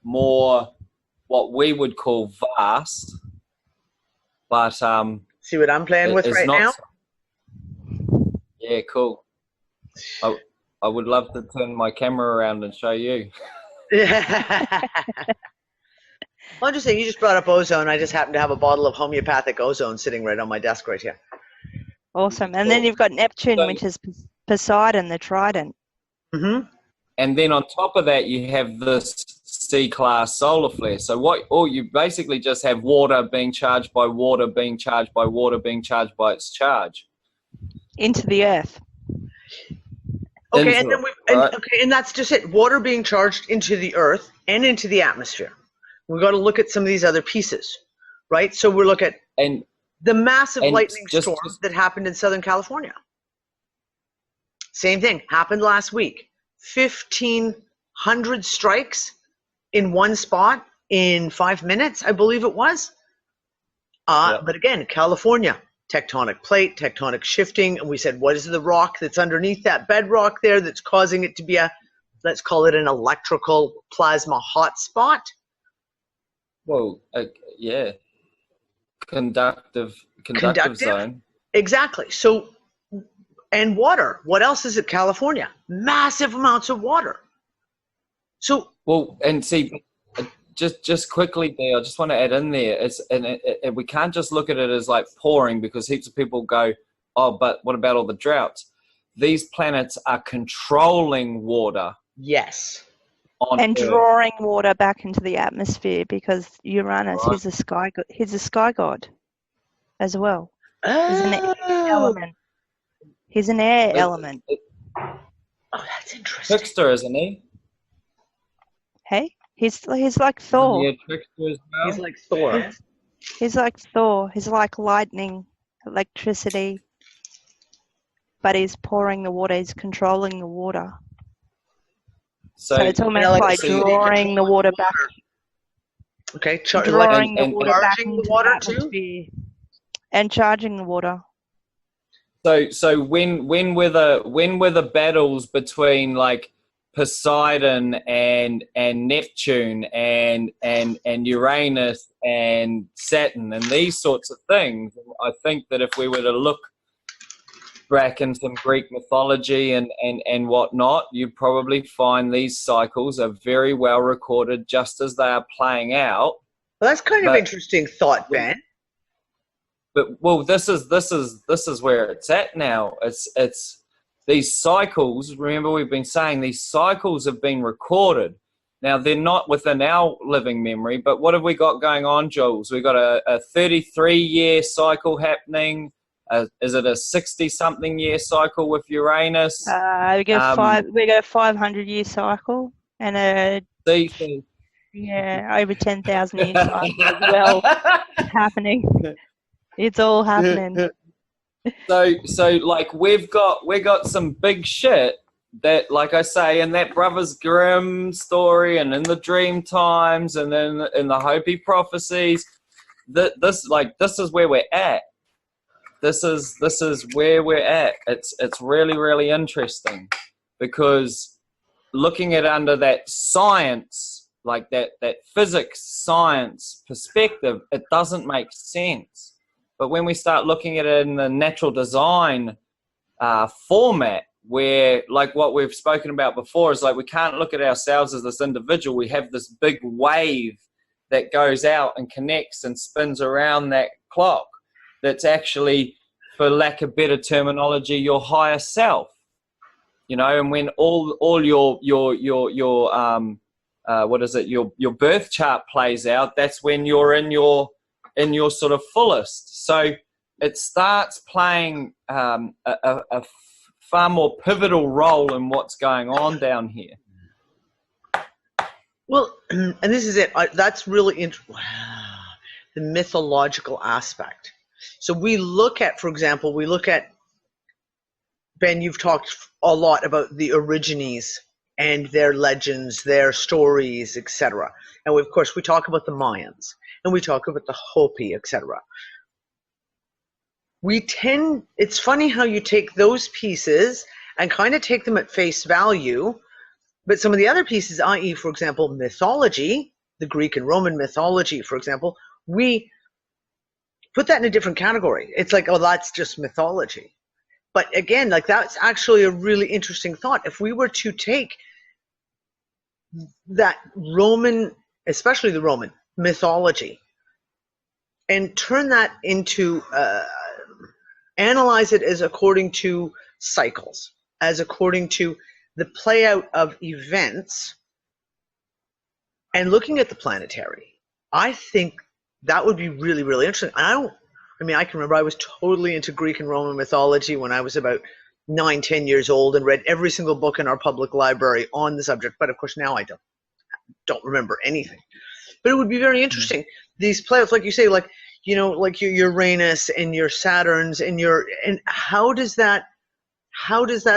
more what we would call vast. But see what I'm playing with right now? Yeah, cool. I would love to turn my camera around and show you. I'll just say, you just brought up ozone. I just happen to have a bottle of homeopathic ozone sitting right on my desk right here. Awesome. And then you've got Neptune, which is Poseidon, the trident. Mm-hmm. And then on top of that, you have this C-class solar flare. So you basically just have water being charged by water, being charged by water, being charged by its charge. Into the earth. Okay, and that's just it. Water being charged into the earth and into the atmosphere. We've got to look at some of these other pieces, right? So we're looking at the massive lightning storm that happened in Southern California. Same thing happened last week. 1,500 strikes in one spot in 5 minutes, I believe it was. But again, California, tectonic plate, tectonic shifting, and we said, what is the rock that's underneath that bedrock there that's causing it to be let's call it an electrical plasma hotspot? Well, yeah, conductive zone. Exactly. So, and water. What else is it? California, massive amounts of water. So, well, and see, just quickly there, I just want to add in there. We can't just look at it as like pouring, because heaps of people go, oh, but what about all the droughts? these planets are controlling water Yes. on And Earth. drawing water back into the atmosphere, because Uranus, Right. he's a sky god as well. He's an air Oh, element. He's an air element. that's interesting. Trickster, isn't he? Hey, he's like Isn't Thor. he a trickster as well? He's like Thor. He's like Thor. He's like lightning, electricity. But he's pouring the water. He's controlling the water. So it's almost like electricity drawing the water back, Okay, drawing the and water back charging into the water the too? atmosphere, and charging the water. So when were the battles between like Poseidon and Neptune and Uranus and Saturn and these sorts of things? I think that if we were to look back in some Greek mythology and whatnot, you'd probably find these cycles are very well recorded just as they are playing out. Well, that's kind of But- interesting thought, Ben. But well, this is where it's at now. It's these cycles. Remember, we've been saying these cycles have been recorded. Now they're not within our living memory. But what have we got going on, Jules? We got a 33-year cycle happening. Is it a 60-something year cycle with Uranus? We got a 500-year cycle and a over 10,000 year cycle as well happening. It's all happening. So like we've got some big shit that, like I say, in that Brothers Grimm story and in the Dream Times and then in the Hopi prophecies, this is where we're at. This is where we're at. It's really, really interesting because looking at under that science, like that physics science perspective, it doesn't make sense. But when we start looking at it in the natural design format, where like what we've spoken about before is like we can't look at ourselves as this individual. We have this big wave that goes out and connects and spins around that clock. That's actually, for lack of better terminology, your higher self. You know, and when all your your birth chart plays out, that's when you're in your sort of fullest. So it starts playing a far more pivotal role in what's going on down here. Well, and this is it. That's really the mythological aspect. So we look at, for example, Ben, you've talked a lot about the Origines and their legends, their stories, etc. And of course, we talk about the Mayans and we talk about the Hopi, etc. It's funny how you take those pieces and kind of take them at face value, but some of the other pieces, i.e., for example, mythology, the Greek and Roman mythology, for example, we put that in a different category. It's like, oh, that's just mythology. But again, like that's actually a really interesting thought. If we were to take that Roman, especially the Roman mythology, and turn that into, analyze it as according to cycles, as according to the play out of events, and looking at the planetary, I think that would be really, really interesting. And I can remember I was totally into Greek and Roman mythology when I was about 9-10 years old and read every single book in our public library on the subject. But of course now I don't remember anything. But it would be very interesting. These planets, like you say, like, you know, like your Uranus and your Saturns and how does that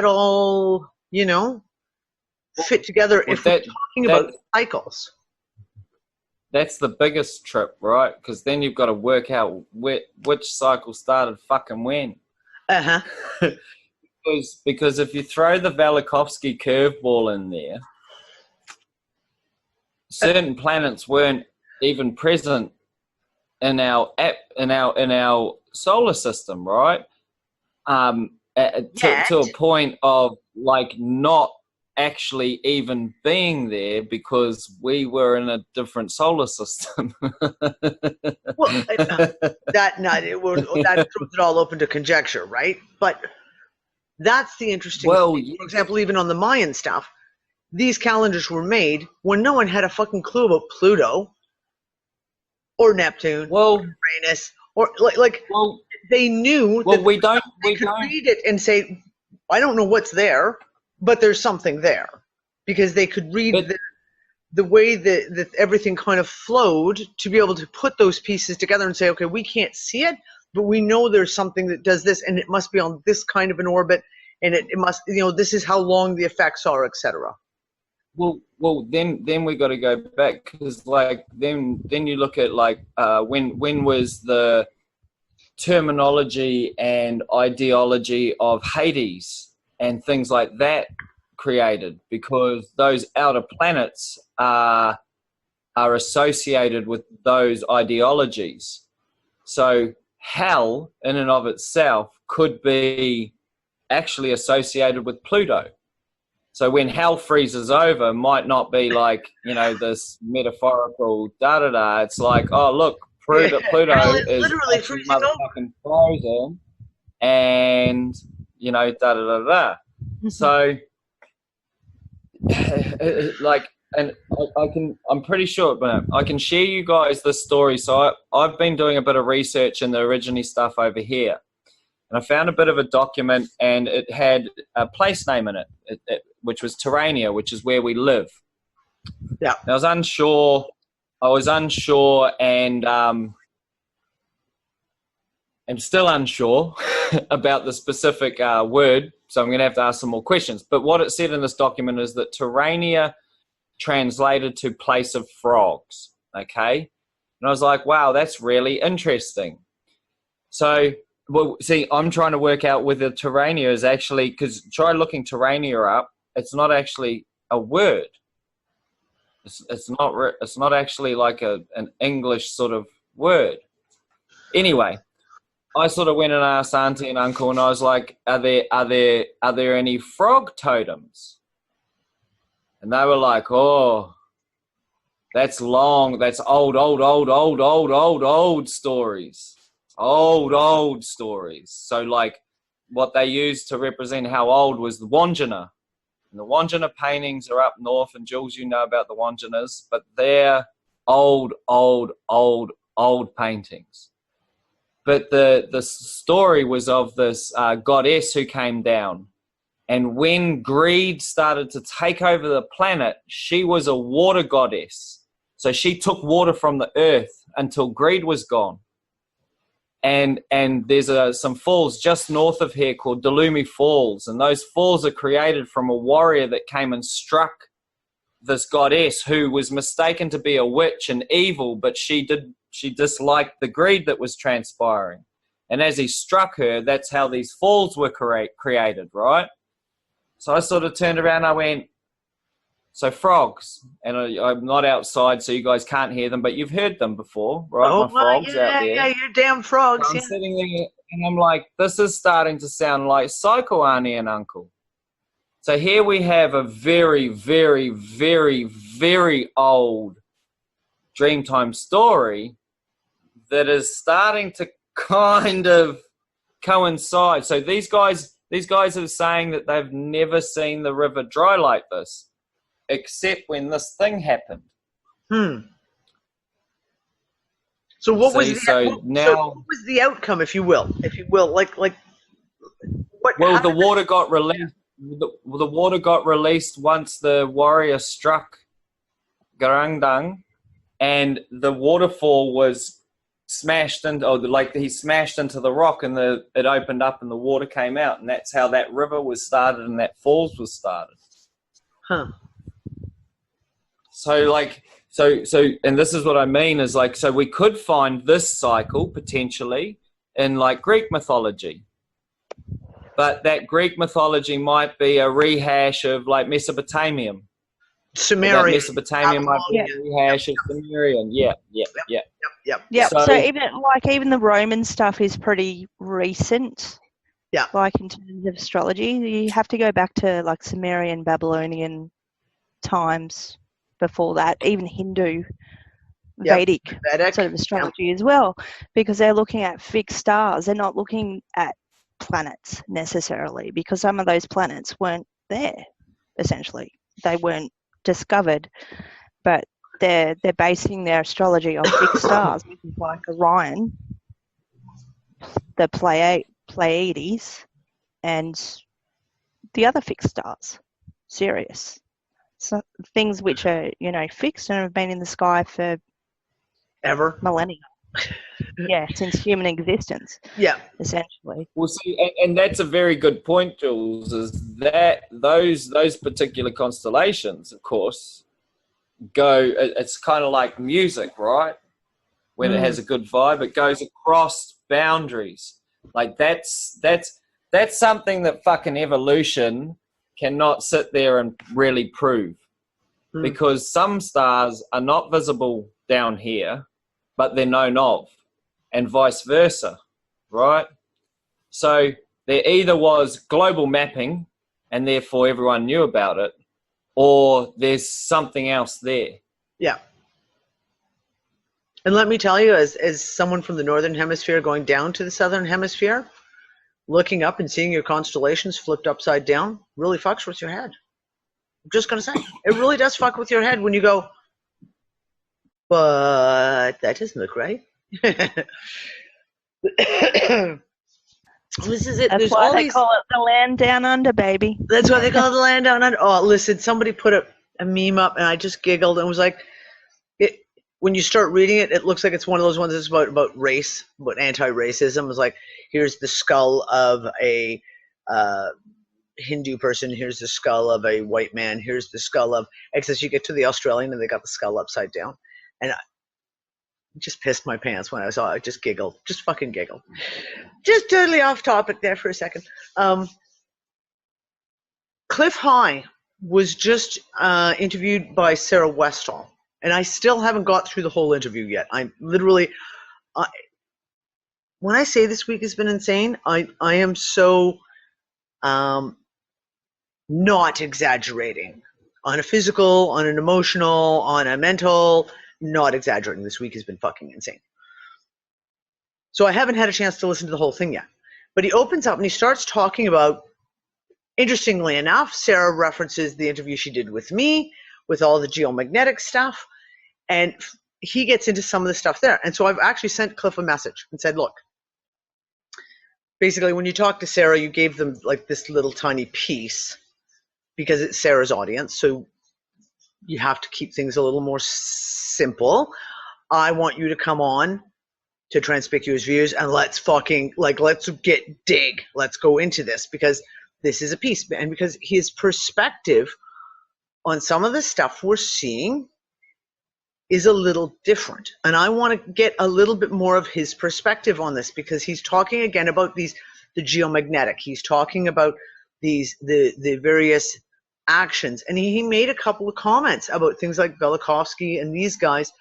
all, you know, fit together if we're talking about cycles? That's the biggest trip, right? Because then you've got to work out which cycle started fucking when. Uh-huh. Because if you throw the Velikovsky curveball in there, certain planets weren't even present in our solar system, right? To a point of like not actually even being there because we were in a different solar system. Well, that throws it all open to conjecture, right? But That's the interesting Well, thing. For example, even on the Mayan stuff, these calendars were made when no one had a fucking clue about Pluto or Neptune well, or Uranus or like well, they knew well. that We don't. they We could don't. read it and say, I don't know what's there, but there's something there. Because they could read But the way that everything kind of flowed to be able to put those pieces together and say, okay, we can't see it, but we know there's something that does this, and it must be on this kind of an orbit, and it must, this is how long the effects are, etc. well, then we got to go back, because like then you look at like when was the terminology and ideology of Hades and things like that created, because those outer planets are associated with those ideologies. So hell in and of itself could be actually associated with Pluto. So when hell freezes over, might not be like, this metaphorical da-da-da. It's like, oh, look, Pluto Hell is is literally actually freezing over. motherfucking frozen, and, da-da-da-da. So, like, and I'm pretty sure, but I can share you guys this story. So I've been doing a bit of research in the Originy stuff over here. And I found a bit of a document, and it had a place name in it, which was Terrania, which is where we live. Yeah. And I was unsure, and I'm still unsure about the specific word, so I'm going to have to ask some more questions. But what it said in this document is that Terrania translated to place of frogs, okay? And I was like, wow, that's really interesting. So, well, see, I'm trying to work out whether Terrania is actually, because try looking Terrania up, it's not actually a word. It's not actually like an English sort of word. Anyway, I sort of went and asked Auntie and Uncle, and I was like, are there any frog totems? And they were like, oh, that's long, that's old stories. Old stories. So like what they used to represent how old was the Wandjina. And the Wandjina paintings are up north, and Jules, you know about the Wandjinas, but they're old paintings. But the story was of this goddess who came down. And when greed started to take over the planet, she was a water goddess. So she took water from the earth until greed was gone. And there's some falls just north of here called Delumi Falls. And those falls are created from a warrior that came and struck this goddess, who was mistaken to be a witch and evil, but she disliked the greed that was transpiring. And as he struck her, that's how these falls were created, right? So I sort of turned around and I went, so frogs, and I'm not outside so you guys can't hear them, but you've heard them before, right? Oh, my frogs out there. Yeah, your damn frogs. So I'm sitting there and I'm like, this is starting to sound like Psycho Auntie and Uncle. So here we have a very, very, very, very old Dreamtime story that is starting to kind of coincide. So these guys are saying that they've never seen the river dry like this, except when this thing happened. So what was the outcome, if you will? Like what? Well, the water got released. The water got released once the warrior struck Garangdang, and the waterfall was smashed into, he smashed into the rock, and it opened up and the water came out, and that's how that river was started and that falls was started. Huh. So and this is what I mean is so we could find this cycle potentially in Greek mythology, but that Greek mythology might be a rehash of Mesopotamian. Sumerian. Mesopotamian might be a rehash of Sumerian. Yep. So even the Roman stuff is pretty recent. Yeah. In terms of astrology, you have to go back to Sumerian, Babylonian times before that, even Hindu, Vedic sort of astrology as well, because they're looking at fixed stars. They're not looking at planets necessarily, because some of those planets weren't there, essentially. They weren't discovered, but they're basing their astrology on fixed stars, which is like Orion, the Pleiades, and the other fixed stars, Sirius. So things which are, fixed and have been in the sky for Ever. millennia. Yeah, since human existence. Yeah. Essentially. Well, see, and that's a very good point, Jules. Is that those particular constellations, of course, go. It's kind of like music, right? When it has a good vibe, it goes across boundaries. Like that's something that fucking evolution cannot sit there and really prove, because some stars are not visible down here, but they're known of, and vice versa, right? So there either was global mapping, and therefore everyone knew about it, or there's something else there. Yeah. And let me tell you, as someone from the northern hemisphere going down to the southern hemisphere, looking up and seeing your constellations flipped upside down really fucks with your head. I'm just going to say, it really does fuck with your head when you go, but that doesn't look right. This is it. That's There's why all they these... call it the land down under, baby. That's why they call it the land down under. Oh, listen, somebody put a meme up, and I just giggled and was like, when you start reading it, it looks like it's one of those ones that's about race, about anti-racism. It's like, here's the skull of a Hindu person, here's the skull of a white man, here's the skull of... Except you get to the Australian and they got the skull upside down. And I just pissed my pants when I saw it. I just giggled. Just fucking giggled. Just totally off topic there for a second. Cliff High was just interviewed by Sarah Westall. And I still haven't got through the whole interview yet. I'm literally... when I say this week has been insane, I am so not exaggerating. On a physical, on an emotional, on a mental, not exaggerating. This week has been fucking insane. So I haven't had a chance to listen to the whole thing yet. But he opens up and he starts talking about, interestingly enough, Sarah references the interview she did with me, with all the geomagnetic stuff, and he gets into some of the stuff there. And so I've actually sent Cliff a message and said, look, basically when you talk to Sarah, you gave them like this little tiny piece because it's Sarah's audience, so you have to keep things a little more simple. I want you to come on to Transpicuous Views and let's fucking, let's dig. Let's go into this because this is a piece. And because his perspective on some of the stuff we're seeing is a little different. And I want to get a little bit more of his perspective on this because he's talking again about the geomagnetic. He's talking about the various actions. And he made a couple of comments about things like Velikovsky and these guys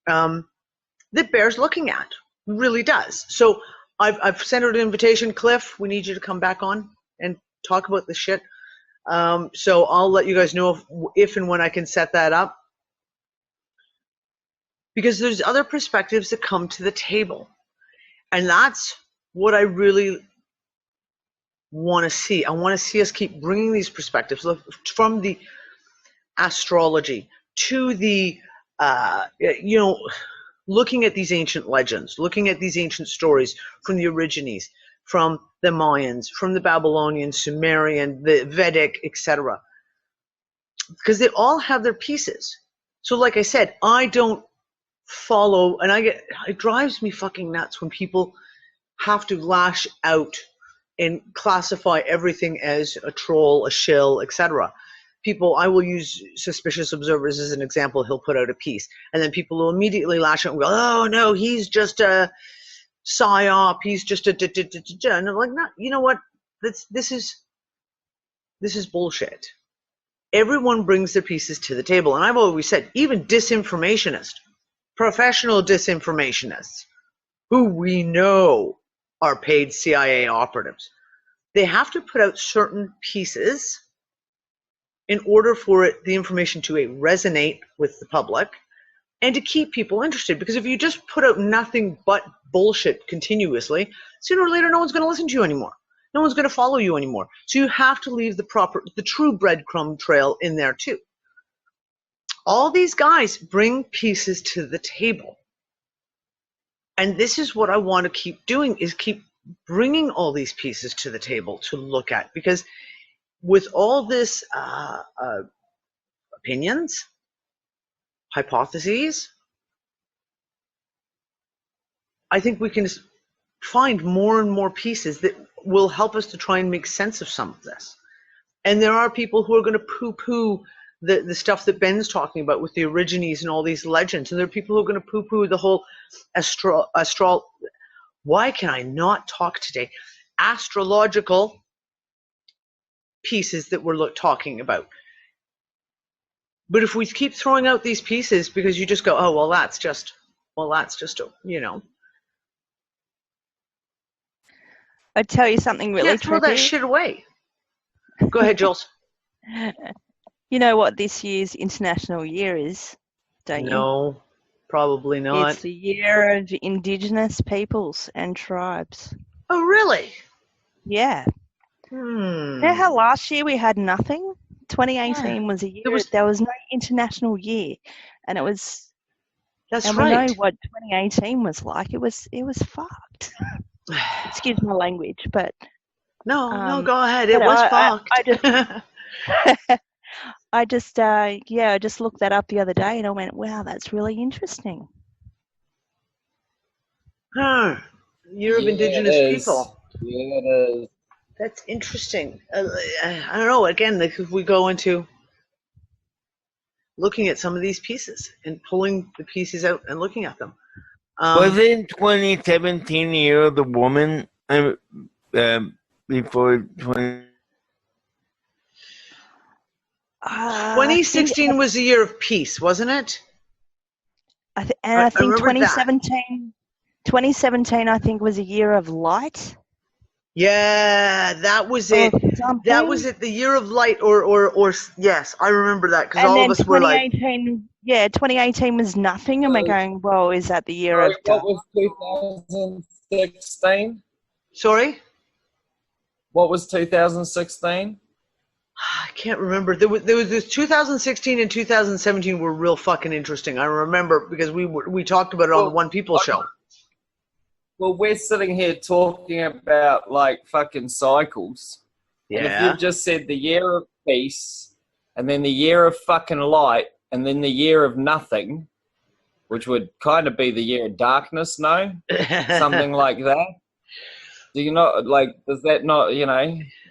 that bears looking at. Really does. So I've sent out an invitation. Cliff, we need you to come back on and talk about this shit. So I'll let you guys know if and when I can set that up. Because there's other perspectives that come to the table. And that's what I really want to see. I want to see us keep bringing these perspectives from the astrology to the, looking at these ancient legends, looking at these ancient stories from the Origines, from the Mayans, from the Babylonian, Sumerian, the Vedic, etc. Because they all have their pieces. So like I said, I don't follow, and it drives me fucking nuts when people have to lash out and classify everything as a troll, a shill, etc. I will use Suspicious Observers as an example. He'll put out a piece, and then people will immediately lash out and go, oh no, he's just a psyop, he's just a and I'm like, no, you know what, this is bullshit. Everyone brings their pieces to the table, and I've always said, even disinformationists, professional disinformationists, who we know are paid CIA operatives, they have to put out certain pieces in order for the information to resonate with the public and to keep people interested. Because if you just put out nothing but bullshit continuously, sooner or later no one's going to listen to you anymore. No one's going to follow you anymore. So you have to leave the true breadcrumb trail in there too. All these guys bring pieces to the table. And this is what I want to keep doing, is keep bringing all these pieces to the table to look at. Because with all this opinions, hypotheses, I think we can find more and more pieces that will help us to try and make sense of some of this. And there are people who are going to poo-poo the stuff that Ben's talking about with the Origines and all these legends. And there are people who are going to poo-poo the whole why can I not talk today? Astrological pieces that we're talking about. But if we keep throwing out these pieces because you just go, oh, well, that's just, you know. I'd tell you something really throw that shit away. Go ahead, Jules. You know what this year's International Year is, don't you? No, probably not. It's the Year of Indigenous Peoples and Tribes. Oh, really? Yeah. You know how last year we had nothing? 2018 was a year. There was no International Year, and it was. That's and right. we know what 2018 was like. It was fucked. Excuse my language, but. No, go ahead. It was fucked. I just looked that up the other day and I went, wow, that's really interesting. Year of Indigenous people. Yeah, it is. That's interesting. I don't know. Again, if we go into looking at some of these pieces and pulling the pieces out and looking at them. Wasn't 2017 the year of the woman? Before 2016 was the year of peace, wasn't it? I think 2017 I think was a year of light. Yeah, that was it. That was it. The year of light, or yes, I remember that because all of us were like. 2018 was nothing, and we're going, well, is that the year of? What was 2016? Sorry. What was 2016? I can't remember. There was this 2016 and 2017 were real fucking interesting. I remember because we talked about it on the One People show. Well, we're sitting here talking about like fucking cycles. Yeah. And if you just said the year of peace, and then the year of fucking light, and then the year of nothing, which would kind of be the year of darkness, no? Something like that. Do you not, like, does that not,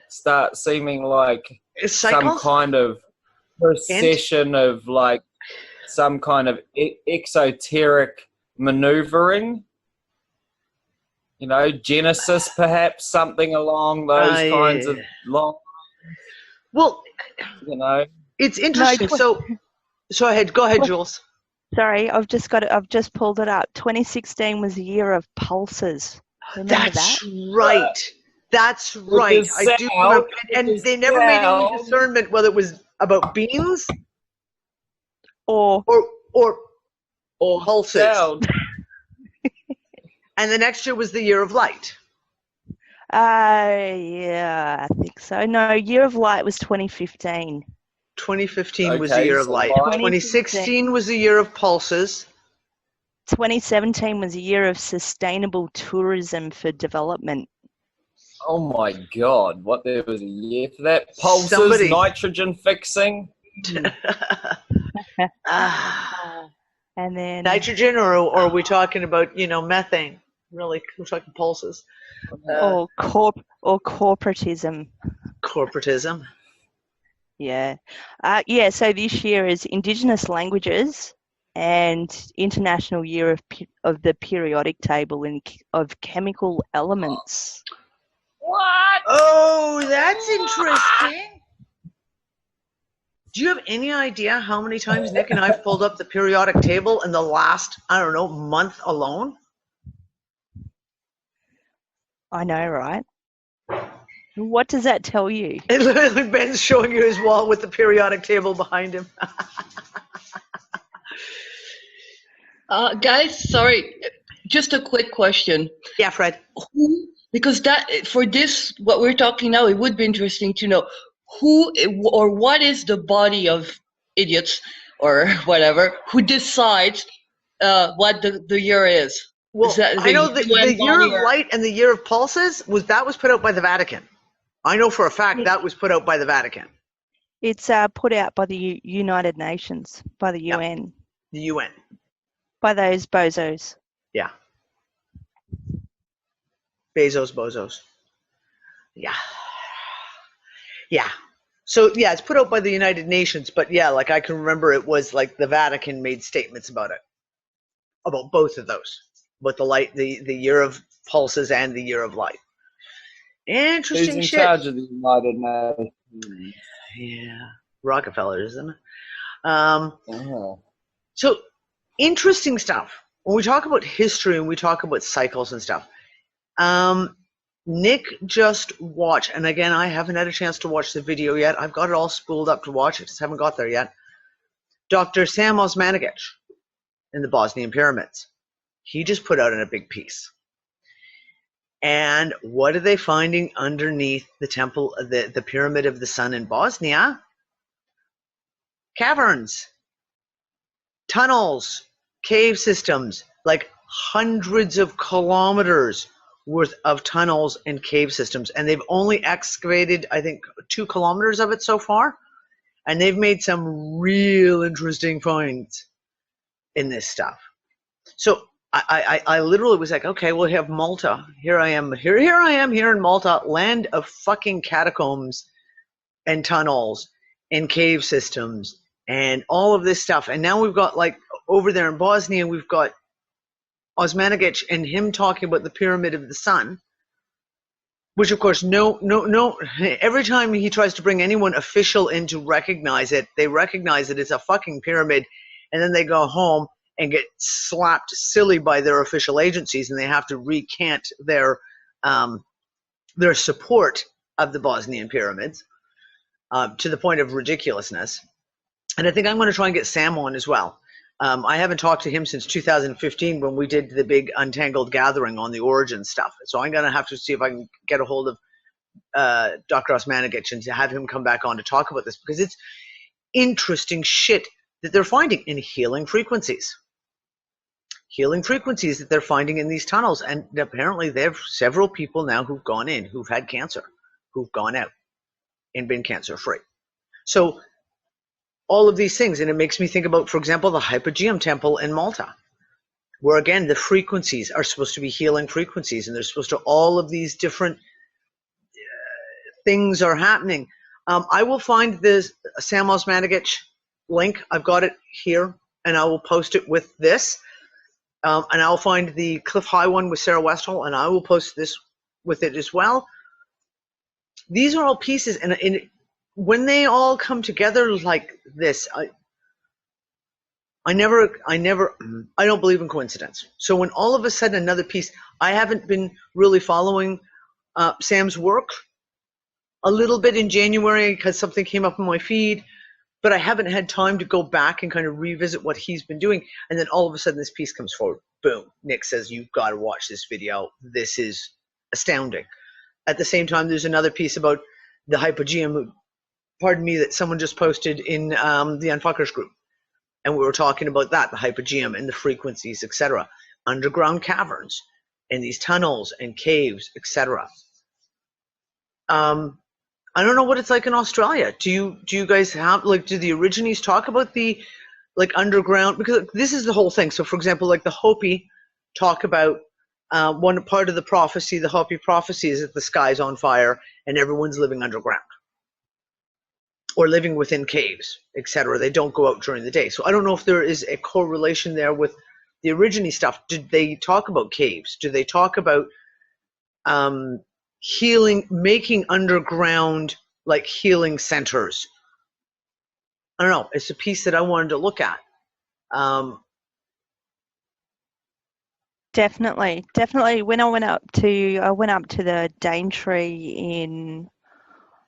start seeming like some kind of procession of like some kind of exoteric maneuvering? Genesis, perhaps, something along those kinds of long. Well, it's interesting. So go ahead, Jules. Sorry, I've just pulled it up. 2016 was the year of pulses. Remember That's that? right. That's right. I do remember, and they never made any discernment whether it was about beans or pulses. Sound. And the next year was the year of light. Yeah, I think so. No, year of light was 2015. 2015 was the year of light. 2016 was the year of pulses. 2017 was a year of sustainable tourism for development. Oh my God! What, there was a year for that? Pulses, nitrogen fixing. And then nitrogen, or are we talking about methane? Really, we're talking pulses. Or corporatism. Corporatism. Yeah. So this year is Indigenous Languages and International Year of the Periodic Table of Chemical Elements. What? Oh, that's interesting. Do you have any idea how many times Nick and I have pulled up the periodic table in the last, month alone? I know, right? What does that tell you? It literally, Ben's showing you his wall with the periodic table behind him. Guys, sorry, just a quick question. Yeah, Fred. Who, because that for this, what we're talking now, it would be interesting to know who or what is the body of idiots or whatever who decides what the year is. Well, Is that I know the UN Year body of Light and the Year of Pulses was put out by the Vatican. I know for a fact that was put out by the Vatican, It's put out by the United Nations, by the UN, the UN. by those bozos. Yeah. Bezos, bozos. Yeah. Yeah. So, yeah, it's put out by the United Nations, but yeah, like I can remember it was like the Vatican made statements about it, about both of those, about the Year of Pulses and the Year of Light. Who's Interesting in shit. charge of the United Nations? Yeah. Rockefeller, isn't it? Oh. So, interesting stuff. When we talk about history and we talk about cycles and stuff, Nick just watched, and again, I haven't had a chance to watch the video yet. I've got it all spooled up to watch. I just haven't got there yet. Dr. Sam Osmanagic in the Bosnian pyramids. He just put out in a big piece. And what are they finding underneath the temple, the Pyramid of the Sun in Bosnia? Caverns, tunnels, cave systems, like hundreds of kilometers worth of tunnels and cave systems. And they've only excavated, I think, 2 kilometers of it so far. And they've made some real interesting finds in this stuff. So I literally was like, okay, we'll have Malta. Here I am here in Malta, land of fucking catacombs and tunnels and cave systems and all of this stuff. And now we've got, like, over there in Bosnia, we've got Osmanagic and him talking about the Pyramid of the Sun, which of course, no, every time he tries to bring anyone official in to recognize it, they recognize that it's a fucking pyramid, and then they go home and get slapped silly by their official agencies, and they have to recant their support of the Bosnian pyramids to the point of ridiculousness. And I think I'm going to try and get Sam on as well. I haven't talked to him since 2015 when we did the big Untangled gathering on the origin stuff. So I'm going to have to see if I can get a hold of Dr. Osmanagic and to have him come back on to talk about this, because it's interesting shit that they're finding in healing frequencies. Healing frequencies that they're finding in these tunnels. And apparently there are several people now who've gone in, who've had cancer, who've gone out and been cancer-free. So all of these things, and it makes me think about, for example, the Hypogeum Temple in Malta, where again the frequencies are supposed to be healing frequencies, and they're supposed to, all of these different things are happening. I will find this Sam Osmanagic link. I've got it here, and I will post it with this. And I'll find the Cliff High one with Sarah Westall, and I will post this with it as well. These are all pieces, and when they all come together like this, I don't believe in coincidence. So when all of a sudden another piece, I haven't been really following Sam's work a little bit in January because something came up on my feed, but I haven't had time to go back and kind of revisit what he's been doing. And then all of a sudden this piece comes forward. Boom. Nick says, you've got to watch this video. This is astounding. At the same time, there's another piece about the Hypogeum, that someone just posted in the Unfuckers group. And we were talking about that, the Hypogeum and the frequencies, etc. Underground caverns and these tunnels and caves, etc. I don't know what it's like in Australia. Do you guys have, like, do the Origines talk about the, like, underground? Because this is the whole thing. So, for example, like the Hopi talk about one part of the prophecy, the Hopi prophecy is that the sky's on fire and everyone's living underground or living within caves, etc. They don't go out during the day. So I don't know if there is a correlation there with the Origine stuff. Did they talk about caves? Do they talk about healing, making underground, like, healing centers? I don't know. It's a piece that I wanted to look at. Definitely. When I went up to the Daintree in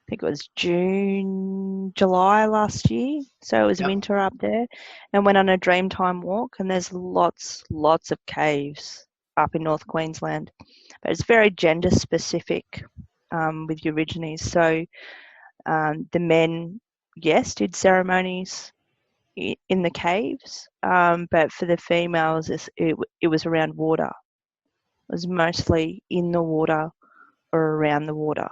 think it was June, July last year. So it was Yep. winter up there, and went on a Dreamtime walk. And there's lots of caves up in North Queensland, but it's very gender specific with Eurasians. So the men, yes, did ceremonies in the caves, but for the females, it was around water. It was mostly in the water or around the water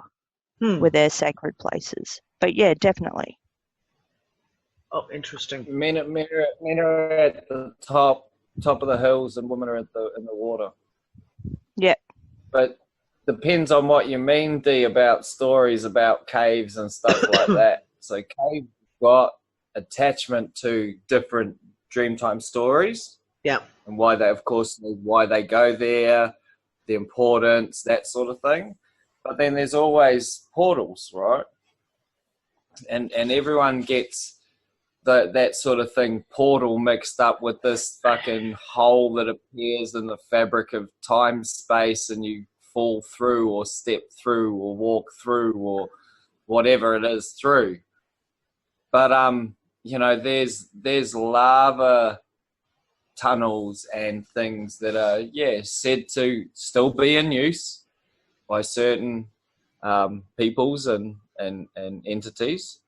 were their sacred places. But yeah, definitely. Oh, interesting. Men are at the top of the hills, and women are in the water. Yeah. But depends on what you mean, Dee, about stories about caves and stuff like that. So caves got attachment to different Dreamtime stories. Yeah. And why they, of course, why they go there, the importance, that sort of thing. But then there's always portals, right? And everyone gets that sort of thing, portal, mixed up with this fucking hole that appears in the fabric of time, space, and you fall through or step through or walk through or whatever it is through. But you know, there's lava tunnels and things that are said to still be in use by certain peoples and entities.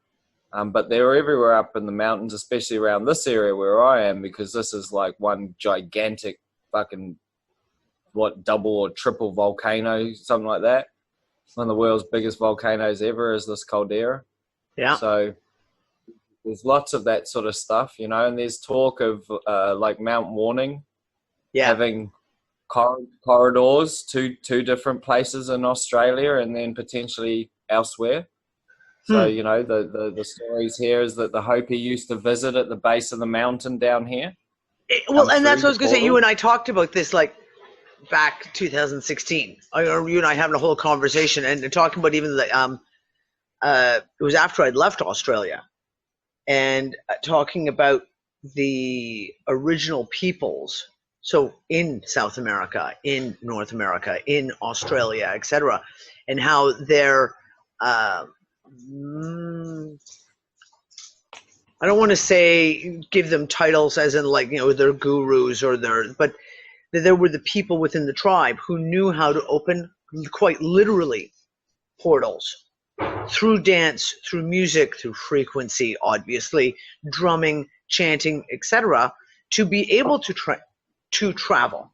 But they're everywhere up in the mountains, especially around this area where I am, because this is like one gigantic fucking, double or triple volcano, something like that. One of the world's biggest volcanoes ever is this caldera. Yeah. So there's lots of that sort of stuff, you know, and there's talk of like Mount Warning having corridors to two different places in Australia and then potentially elsewhere. So, you know, the stories here is that the Hopi used to visit at the base of the mountain down here. Well, and that's what I was going to say. You and I talked about this like back 2016. Or you and I having a whole conversation and talking about even the it was after I'd left Australia, and talking about the original peoples. So in South America, in North America, in Australia, etc., and how they're I don't want to say give them titles as in like, you know, they're gurus or but there were the people within the tribe who knew how to open quite literally portals through dance, through music, through frequency, obviously, drumming, chanting, etc., to be able to travel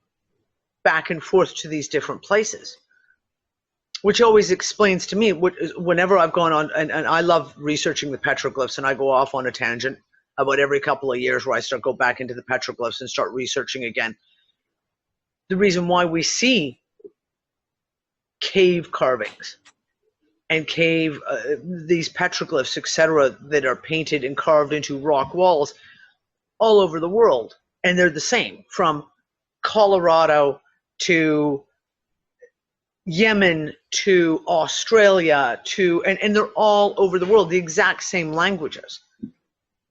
back and forth to these different places. Which always explains to me, whenever I've gone on, and I love researching the petroglyphs, and I go off on a tangent about every couple of years where I go back into the petroglyphs and start researching again. The reason why we see cave carvings and these petroglyphs, etc., that are painted and carved into rock walls all over the world, and they're the same, from Colorado to Yemen to Australia and they're all over the world, the exact same languages,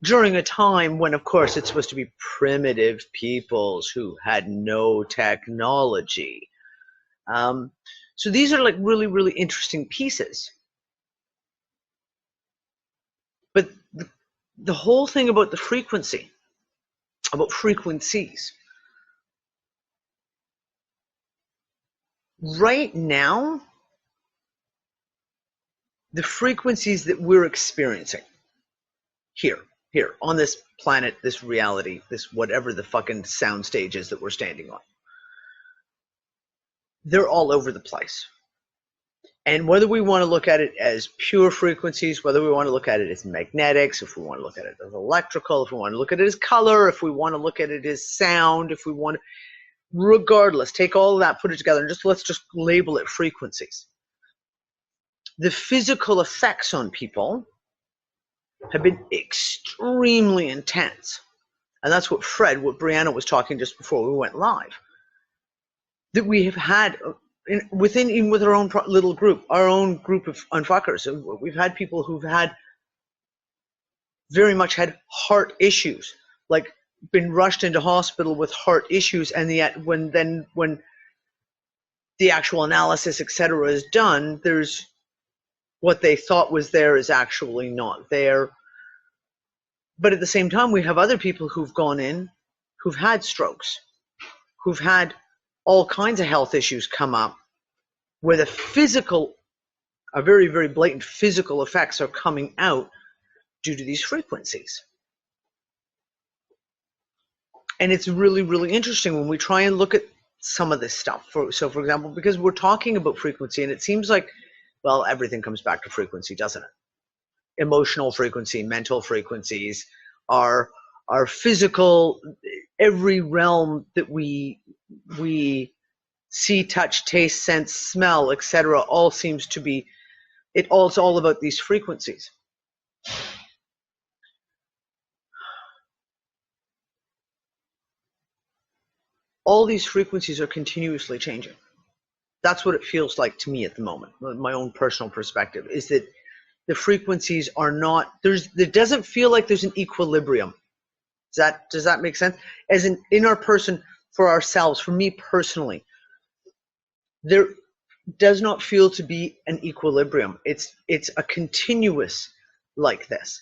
during a time when, of course, it's supposed to be primitive peoples who had no technology. So these are like really, really interesting pieces. But the whole thing about the frequency, about frequencies, right now, the frequencies that we're experiencing here on this planet, this reality, this whatever the fucking sound stage is that we're standing on, they're all over the place. And whether we want to look at it as pure frequencies, whether we want to look at it as magnetics, if we want to look at it as electrical, if we want to look at it as color, if we want to look at it as sound, if we want to, regardless, take all of that, put it together, and let's just label it frequencies. The physical effects on people have been extremely intense. And that's what Brianna was talking just before we went live. That we have had, even with our own little group, our own group of unfuckers, we've had people who've very much had heart issues, like been rushed into hospital with heart issues, and yet when the actual analysis, etc., is done, there's what they thought was there is actually not there. But at the same time, we have other people who've gone in, who've had strokes, who've had all kinds of health issues come up, where the physical, a very, very blatant physical effects are coming out due to these frequencies. And it's really, really interesting when we try and look at some of this stuff. So for example, because we're talking about frequency, and it seems like, well, everything comes back to frequency, doesn't it? Emotional frequency, mental frequencies, our physical, every realm that we see, touch, taste, sense, smell, etc., all seems to be, it's all about these frequencies. All these frequencies are continuously changing. That's what it feels like to me at the moment. My own personal perspective is that the frequencies are not, it doesn't feel like there's an equilibrium. Does that make sense? As in our person, for ourselves, for me personally, there does not feel to be an equilibrium. It's a continuous like this.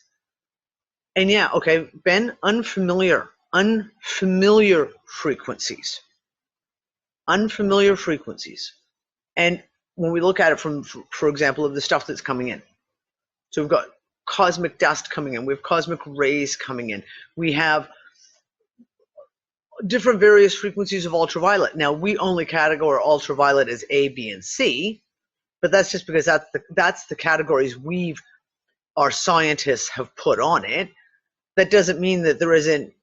And yeah, okay, Ben, unfamiliar frequencies. Unfamiliar frequencies. And when we look at it from, for example, of the stuff that's coming in. So we've got cosmic dust coming in. We have cosmic rays coming in. We have different various frequencies of ultraviolet. Now, we only categorize ultraviolet as A, B, and C, but that's just because that's the categories our scientists have put on it. That doesn't mean that there isn't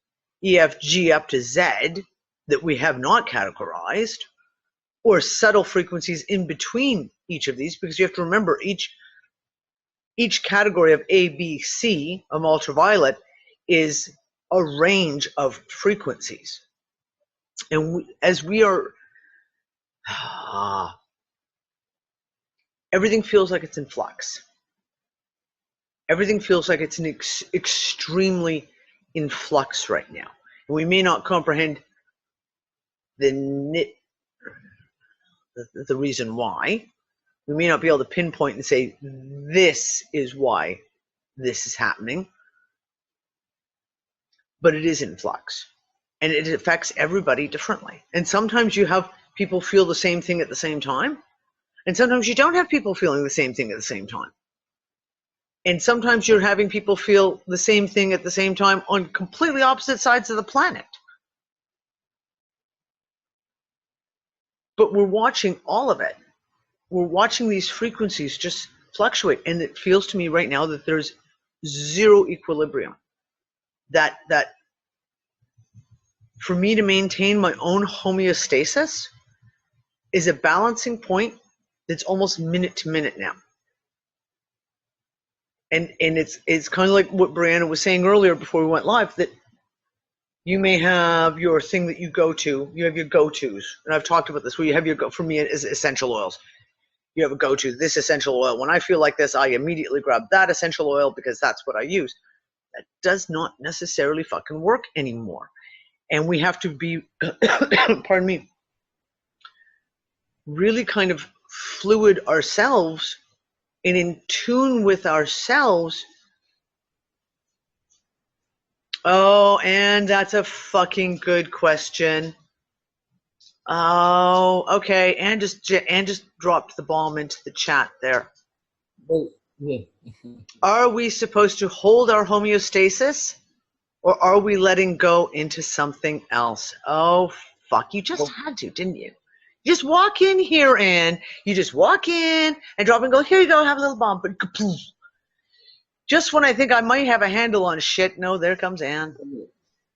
E, F, G up to Z that we have not categorized, or subtle frequencies in between each of these, because you have to remember each category of A, B, C of ultraviolet is a range of frequencies. And as we are, everything feels like it's in flux. Everything feels like it's extremely in flux right now. And we may not comprehend the reason why. We may not be able to pinpoint and say, this is why this is happening. But it is in flux. And it affects everybody differently. And sometimes you have people feel the same thing at the same time. And sometimes you don't have people feeling the same thing at the same time. And sometimes you're having people feel the same thing at the same time on completely opposite sides of the planet. But we're watching all of it. We're watching these frequencies just fluctuate. And it feels to me right now that there's zero equilibrium. That for me to maintain my own homeostasis is a balancing point that's almost minute to minute now. And it's kind of like what Brianna was saying earlier before we went live, that you may have your thing that you go to, you have your go-tos. And I've talked about this, where you have for me, it is essential oils. You have a go-to, this essential oil. When I feel like this, I immediately grab that essential oil because that's what I use. That does not necessarily fucking work anymore. And we have to be, pardon me, really kind of fluid ourselves and in tune with ourselves. Oh, and that's a fucking good question. Oh, okay. And just dropped the bomb into the chat there. Well, yeah. Are we supposed to hold our homeostasis, or are we letting go into something else? Oh, fuck. You just had to, didn't you? You just walk in here, and you just walk in and drop and go, here you go, have a little bomb. But just when I think I might have a handle on shit, no, there comes Anne.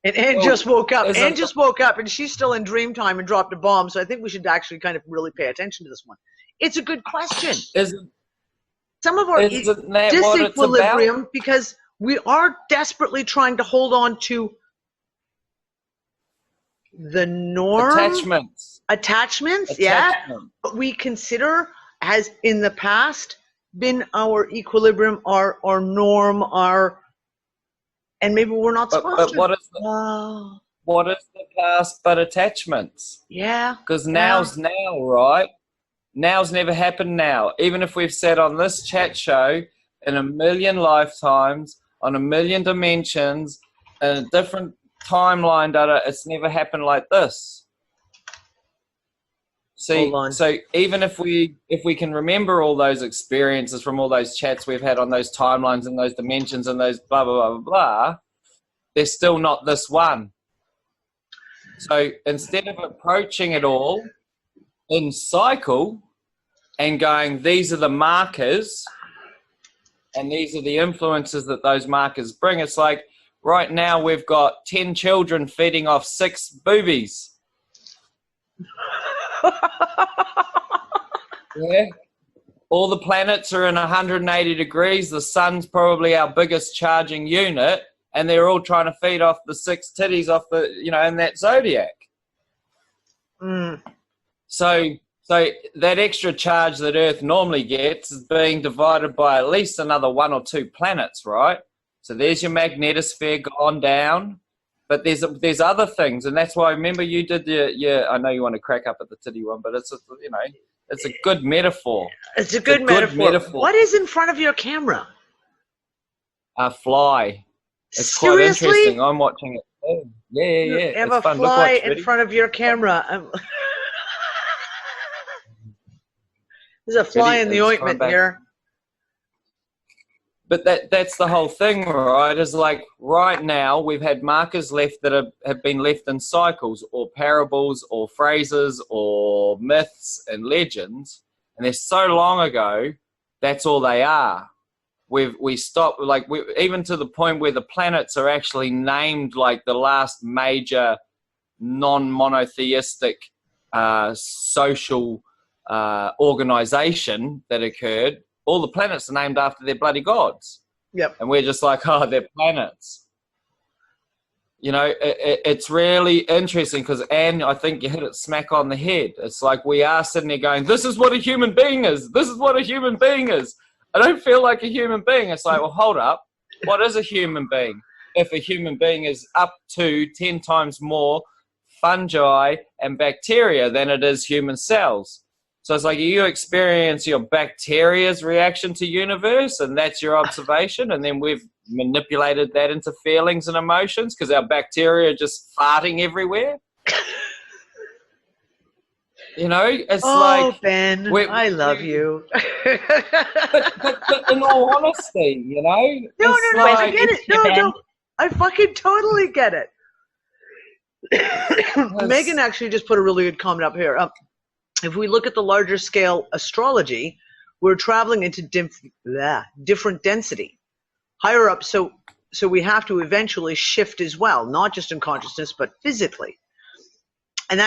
And Anne just woke up. Anne just woke up, and she's still in dream time and dropped a bomb. So I think we should actually kind of really pay attention to this one. It's a good question. Some of our disequilibrium, because we are desperately trying to hold on to the norm. Attachments, yeah. What we consider has in the past been our equilibrium, our norm, and maybe we're not supposed to. What is the past but attachments? Yeah. Because now's now, right? Now's never happened now. Even if we've sat on this chat show in a million lifetimes, on a million dimensions, in a different timeline, it's never happened like this. See, so even if we can remember all those experiences from all those chats we've had on those timelines and those dimensions and those blah, blah, blah, blah, blah, they're still not this one. So instead of approaching it all in cycle and going, these are the markers and these are the influences that those markers bring, it's like right now we've got 10 children feeding off 6 boobies. Yeah. All the planets are in 180 degrees. The sun's probably our biggest charging unit, and they're all trying to feed off the 6 titties off the, in that zodiac. So that extra charge that Earth normally gets is being divided by at least another 1 or 2 planets, right? So there's your magnetosphere gone down. But there's other things, and that's why, remember, you did your I know you want to crack up at the titty one, but it's a good metaphor. It's a good metaphor. What is in front of your camera? A fly. It's Seriously? quite interesting. I'm watching it. Oh, yeah. You have a fly in front of your camera. There's a fly in the ointment here. But that's the whole thing, right? Is like right now we've had markers left that have been left in cycles or parables or phrases or myths and legends, and they're so long ago. That's all they are. We stopped, even to the point where the planets are actually named like the last major non-monotheistic social organization that occurred. All the planets are named after their bloody gods. Yep. And we're just like, oh, they're planets. It's really interesting because, Anne, I think you hit it smack on the head. It's like we are sitting there going, this is what a human being is. This is what a human being is. I don't feel like a human being. It's like, well, hold up. What is a human being? If a human being is up to 10 times more fungi and bacteria than it is human cells. So it's like you experience your bacteria's reaction to universe, and that's your observation, and then we've manipulated that into feelings and emotions because our bacteria are just farting everywhere. It's like... Ben, I love you. but in all honesty, No, I get it. No, I fucking totally get it. Megan actually just put a really good comment up here. If we look at the larger scale astrology, we're traveling into different density, higher up. So we have to eventually shift as well, not just in consciousness, but physically. And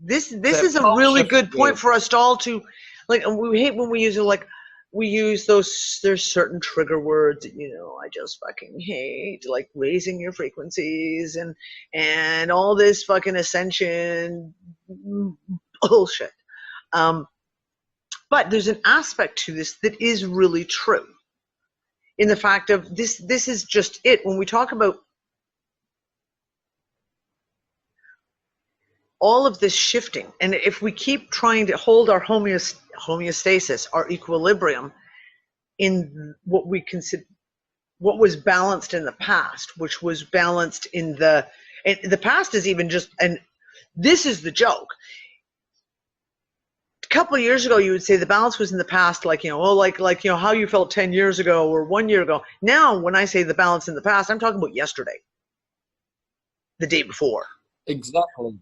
this is a really good point for us all to, like, we hate when we use it, like, we use those, there's certain trigger words that, I just fucking hate, like raising your frequencies and all this fucking ascension bullshit. But there's an aspect to this that is really true in the fact of this is just it. When we talk about all of this shifting, and if we keep trying to hold our homeostasis, our equilibrium in what we consider, what was balanced in the past, which was balanced in the past is even just, and this is the joke. A couple of years ago, you would say the balance was in the past, like, how you felt 10 years ago or 1 year ago. Now, when I say the balance in the past, I'm talking about yesterday, the day before. Exactly.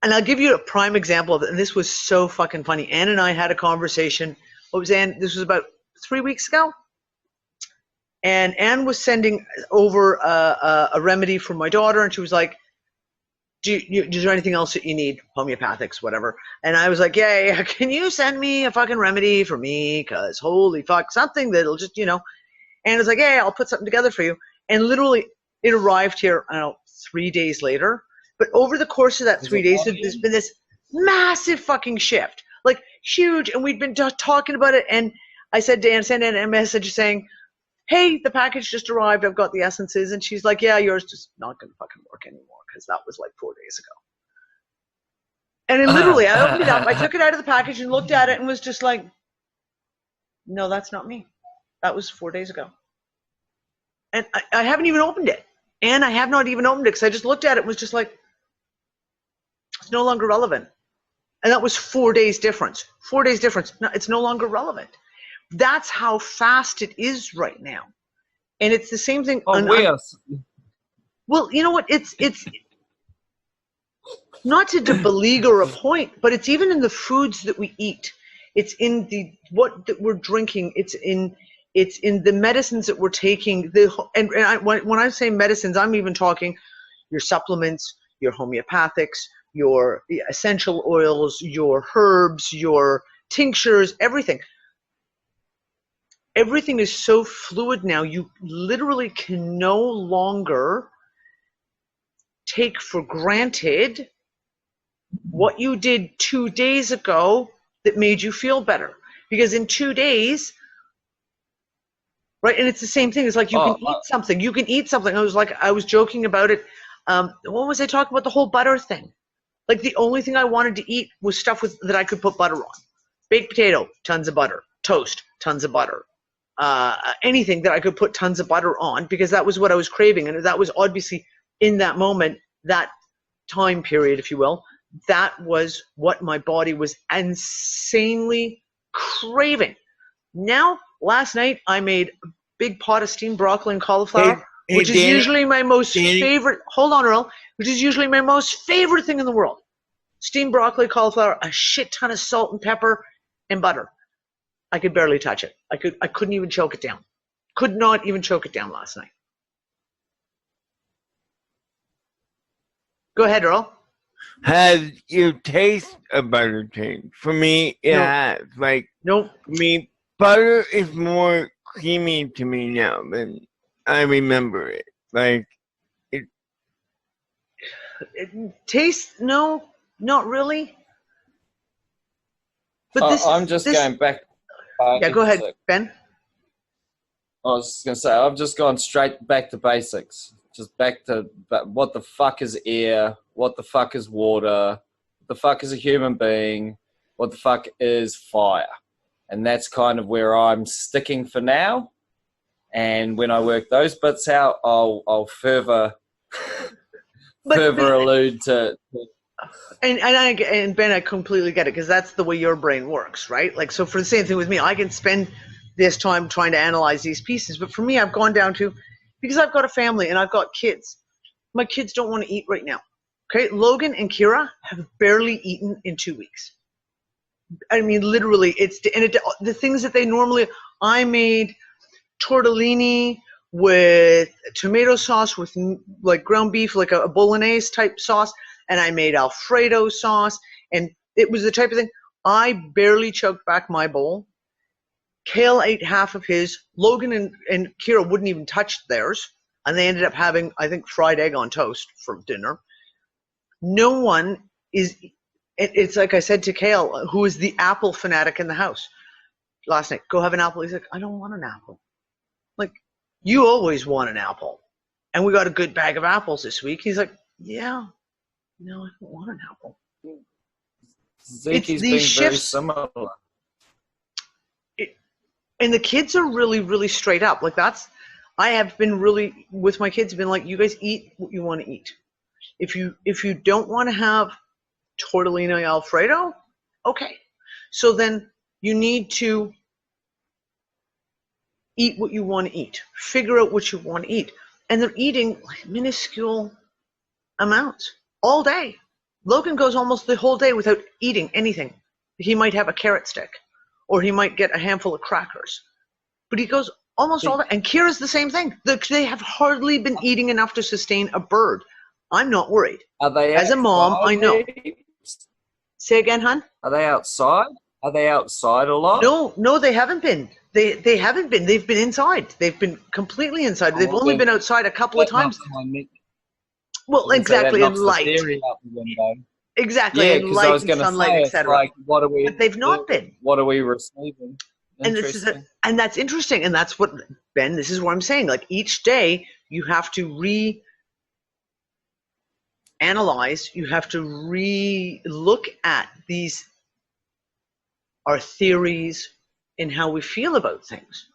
And I'll give you a prime example of it, and this was so fucking funny. Ann and I had a conversation. This was about 3 weeks ago. And Ann was sending over a remedy for my daughter, and she was like, is there anything else that you need? Homeopathics, whatever. And I was like, yeah, can you send me a fucking remedy for me? Because holy fuck, something that'll just, And it's like, yeah, I'll put something together for you. And literally, it arrived here, 3 days later. But over the course of that 3 days, there's been this massive fucking shift, like huge. And we'd been talking about it. And I said to Ann, send Ann a message saying, hey, the package just arrived. I've got the essences. And she's like, yeah, yours just not going to fucking work anymore because that was like 4 days And then literally, I opened it up, I took it out of the package and looked at it and was just like, no, that's not me. That was 4 days ago. And I haven't even opened it. And I have not even opened it because I just looked at it and was just like, it's no longer relevant. And that was 4 days difference. 4 days difference. No, it's no longer relevant. That's how fast it is right now. And it's the same thing. Well, you know what? It's not to beleaguer a point, but it's even in the foods that we eat. It's in what that we're drinking. It's in the medicines that we're taking. When I say medicines, I'm even talking your supplements, your homeopathics, your essential oils, your herbs, your tinctures, everything. Everything is so fluid now. You literally can no longer take for granted what you did 2 days ago that made you feel better. Because in 2 days, right, and it's the same thing. It's like you can eat something. You can eat something. I was joking about it. What was I talking about? The whole butter thing. Like the only thing I wanted to eat was stuff that I could put butter on. Baked potato, tons of butter. Toast, tons of butter. Anything that I could put tons of butter on, because that was what I was craving. And that was obviously in that moment, that time period, if you will, that was what my body was insanely craving. Now, last night, I made a big pot of steamed broccoli and cauliflower, which is usually my most favorite. Hold on, Earl. Which is usually my most favorite thing in the world. Steamed broccoli, cauliflower, a shit ton of salt and pepper, and butter. I could barely touch it. I couldn't even choke it down. Could not even choke it down last night. Go ahead, Earl. Has your taste of butter changed? For me, it has. Like, nope. For me, butter is more creamy to me now than I remember it. Like, it tastes, no, not really. But I'm just going back. Yeah, go ahead, Ben. I was just going to say, I've just gone straight back to basics. Just back to what the fuck is air? What the fuck is water? What the fuck is a human being? What the fuck is fire? And that's kind of where I'm sticking for now. And when I work those bits out, I'll further allude to. And Ben, I completely get it, because that's the way your brain works, right? Like, so for the same thing with me, I can spend this time trying to analyze these pieces, but for me, I've gone down to, because I've got a family and I've got kids. My kids don't want to eat right now. Okay, Logan and Kira have barely eaten in 2 weeks. I mean, literally, the things that they normally. I made tortellini with tomato sauce with like ground beef, like a bolognese type sauce. And I made Alfredo sauce, and it was the type of thing. I barely choked back my bowl. Kale ate half of his. Logan and Kira wouldn't even touch theirs, and they ended up having, I think, fried egg on toast for dinner. No one is. It's like I said to Kale, who is the apple fanatic in the house last night. Go have an apple. He's like, I don't want an apple. Like, you always want an apple, and we got a good bag of apples this week. He's like, yeah. No, I don't want an apple. Zeke's been very similar. And the kids are really, really straight up. Like, I have been really, with my kids, been like, you guys eat what you want to eat. If you don't want to have tortellini Alfredo, okay. So then you need to eat what you want to eat. Figure out what you want to eat. And they're eating like minuscule amounts. All day. Logan goes almost the whole day without eating anything. He might have a carrot stick, or he might get a handful of crackers. But he goes almost all day. And Kira's the same thing. They have hardly been eating enough to sustain a bird. I'm not worried. Are they as a mom, I know. Say again, hon? Are they outside? Are they outside a lot? No, they haven't been. They haven't been. They've been inside. They've been completely inside. They've only been outside a couple of times. Well, exactly, in light. Exactly, yeah, in light, I was and sunlight, etc. Like, what are we? But they've not been. What are we receiving? And that's interesting, and that's what, Ben. This is what I'm saying. Like, each day you have to analyze, you have to re-look at these, our theories and how we feel about things.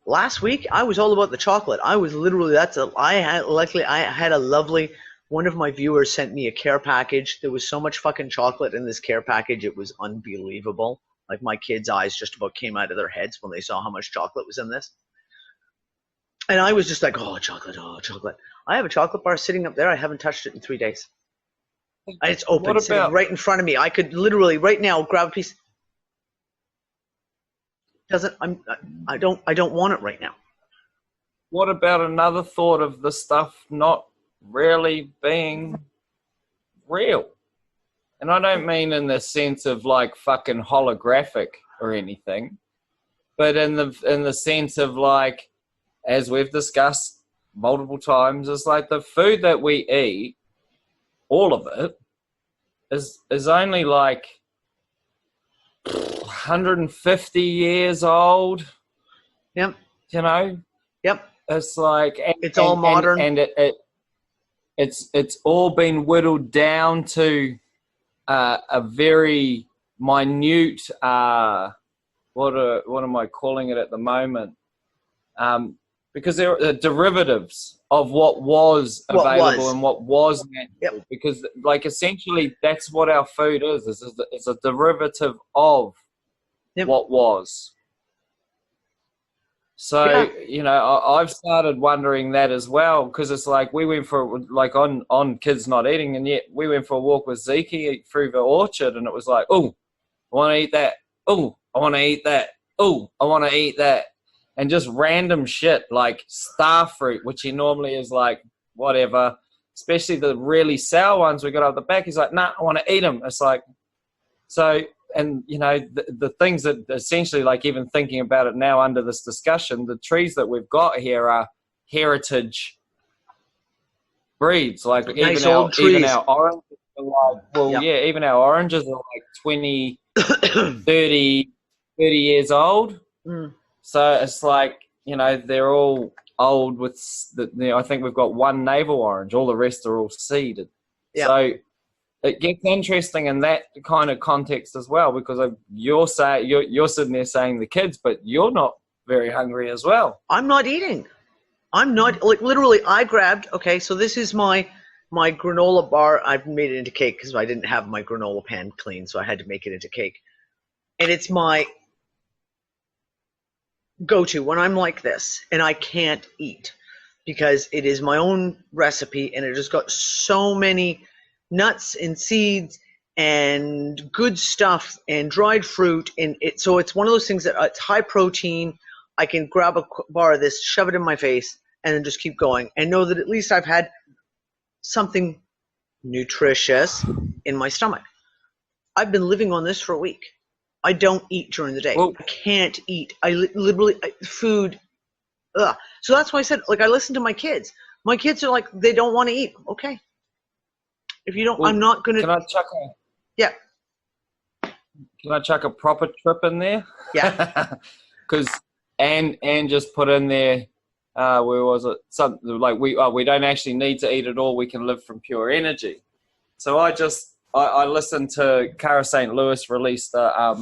Last week, I was all about the chocolate. I was literally, I had a lovely, one of my viewers sent me a care package. There was so much fucking chocolate in this care package. It was unbelievable. Like, my kids' eyes just about came out of their heads when they saw how much chocolate was in this. And I was just like, oh, chocolate, oh, chocolate. I have a chocolate bar sitting up there. I haven't touched it in 3 days. And it's open, sitting right in front of me. I could literally right now grab a piece. I don't want it right now. What about another thought of the stuff not really being real? And I don't mean in the sense of like fucking holographic or anything, but in the sense of like, as we've discussed multiple times, it's like the food that we eat, all of it, is only like 150 years old. Yep. You know? Yep. It's like it's all modern, and it's all been whittled down to a very minute. What am I calling it at the moment? Because there are derivatives of what was available and what was natural. Yep. Because, like, essentially, that's what our food is. It's a derivative of what was. So, you know, I've started wondering that as well, because it's like we went for, like, on Kids Not Eating, and yet we went for a walk with Zeke through the orchard, and it was like, oh, I want to eat that. Oh, I want to eat that. Oh, I want to eat that. And just random shit like star fruit, which he normally is like, whatever, especially the really sour ones we got up the back. He's like, nah, I want to eat them. It's like, so, and you know, the things that essentially, like, even thinking about it now under this discussion, the trees that we've got here are heritage breeds. Like, nice even our oranges are like, well, yeah, even our oranges are like 20, 30 years old. Mm. So it's like, you know, they're all old with, I think we've got one navel orange. All the rest are all seeded. Yep. So it gets interesting in that kind of context as well, because you're sitting there saying the kids, but you're not very hungry as well. I'm not eating. I'm not, like, literally, I grabbed, okay, so this is my granola bar. I've made it into cake because I didn't have my granola pan clean, so I had to make it into cake. And it's my go-to when I'm like this and I can't eat, because it is my own recipe and it has got so many nuts and seeds and good stuff and dried fruit, and so it's one of those things that it's high protein. I can grab a bar of this, shove it in my face, and then just keep going and know that at least I've had something nutritious in my stomach. I've been living on this for a week. I don't eat during the day. Well, I can't eat. I literally, food. Ugh. So that's why I said, like, I listen to my kids. My kids are like, they don't want to eat. Okay. If you don't, well, I'm not going to. Can I chuck Yeah. Can I chuck a proper trip in there? Yeah. Because and just put in there, where was it? Something like we don't actually need to eat at all. We can live from pure energy. So I listened to Cara St. Louis released a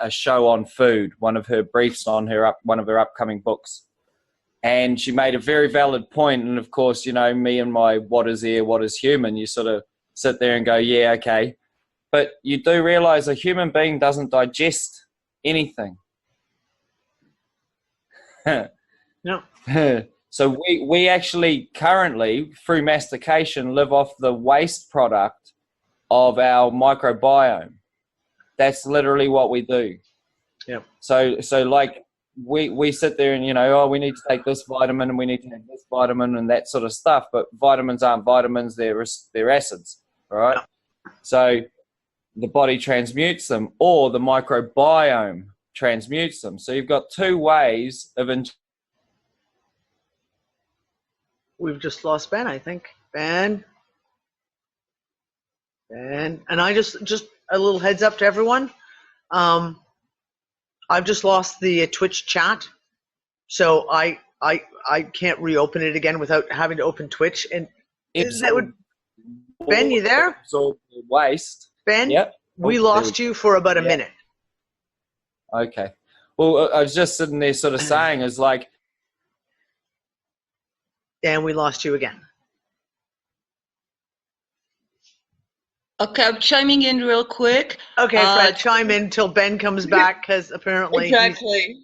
show on food, one of her briefs on one of her upcoming books, and she made a very valid point. And of course, you know, me and my what is air, what is human, you sort of sit there and go, yeah, okay, but you do realize a human being doesn't digest anything. No. So we actually currently, through mastication, live off the waste product of our microbiome. That's literally what we do. Yeah. So like we sit there and, you know, oh, we need to take this vitamin and we need to take this vitamin and that sort of stuff. But vitamins aren't vitamins; they're acids, right? Yeah. So the body transmutes them, or the microbiome transmutes them. So you've got two ways of. We've just lost Ben, I think. Ben. And I just a little heads up to everyone. I've just lost the Twitch chat. So I can't reopen it again without having to open Twitch, and that would. Absolutely. Ben, you there? Absorb the waste. Ben, Yep. we Oh, lost you for about a Yeah. minute. Okay. Well, I was just sitting there sort of saying is like, And we lost you again. Okay, I'm chiming in real quick. Okay, Fred, chime in till Ben comes back, because apparently Exactly.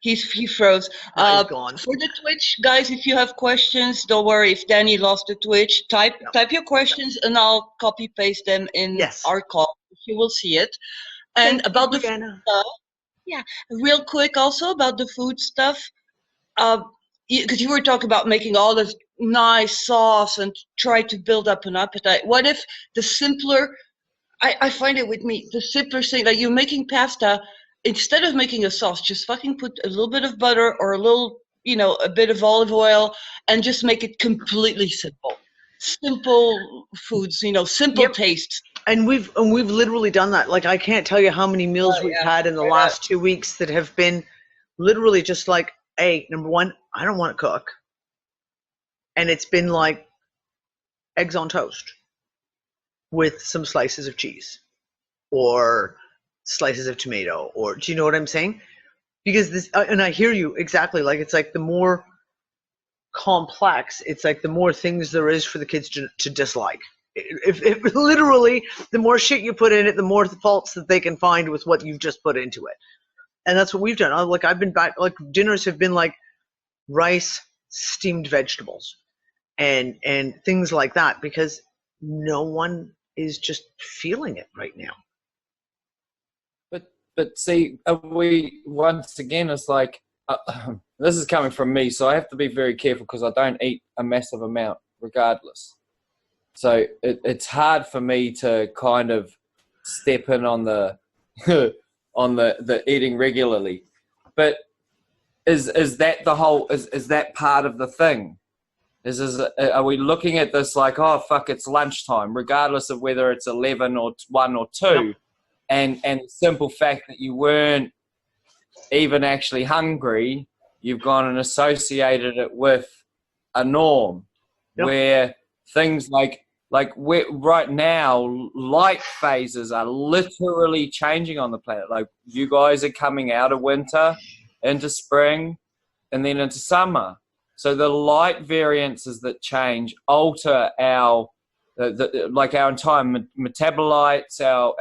He froze. he's gone. For the Twitch, guys, if you have questions, don't worry. If Danny lost the Twitch, type your questions and I'll copy paste them in Yes. our call. You will see it. And Thank about you, the Brianna. stuff, yeah, real quick also about the food stuff. Because you were talking about making all this nice sauce and try to build up an appetite. What if the simpler, I find it with me, the simpler thing, like you're making pasta, instead of making a sauce, just fucking put a little bit of butter or a little, a bit of olive oil and just make it completely simple. Simple foods, simple Yep. tastes. And we've literally done that. Like, I can't tell you how many meals Oh, we've yeah. had in the Yeah. last 2 weeks that have been literally just like, hey, number one, I don't want to cook. And it's been like eggs on toast with some slices of cheese or slices of tomato, or do you know what I'm saying? Because this, and I hear you exactly, like it's like the more complex, it's like the more things there is for the kids to dislike. If literally, the more shit you put in it, the more the faults that they can find with what you've just put into it. And that's what we've done. Like, I've been back, like dinners have been like rice, steamed vegetables, and things like that, because no one is just feeling it right now. but see, we once again, it's like, this is coming from me, so I have to be very careful because I don't eat a massive amount regardless. So it's hard for me to kind of step in on the on the eating regularly. But is that the whole, is that part of the thing? Are we looking at this like, oh fuck, it's lunchtime, regardless of whether it's 11 or 1 or 2? Yep. And the simple fact that you weren't even actually hungry, you've gone and associated it with a norm. Yep. Where things like right now, light phases are literally changing on the planet. Like, you guys are coming out of winter into spring and then into summer. So the light variances that change alter our like our entire metabolites, our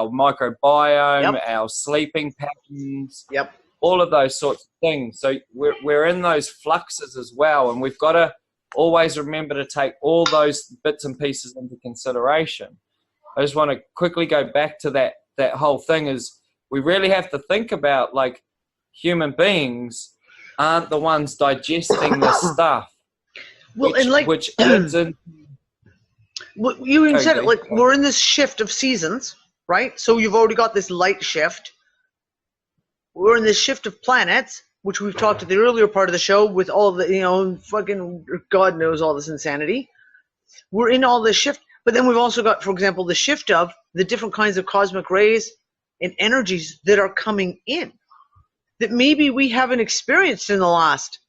microbiome, yep. Our sleeping patterns, yep. All of those sorts of things. So we're in those fluxes as well, and we've got to always remember to take all those bits and pieces into consideration. I just want to quickly go back to that whole thing is we really have to think about, like, human beings aren't the ones digesting this stuff. Well, and like, which adds in. Well, you even said it, like, we're in this shift of seasons, right? So you've already got this light shift. We're in this shift of planets, which we've talked at the earlier part of the show with all the, fucking God knows all this insanity. We're in all this shift, but then we've also got, for example, the shift of the different kinds of cosmic rays and energies that are coming in that maybe we haven't experienced in the last,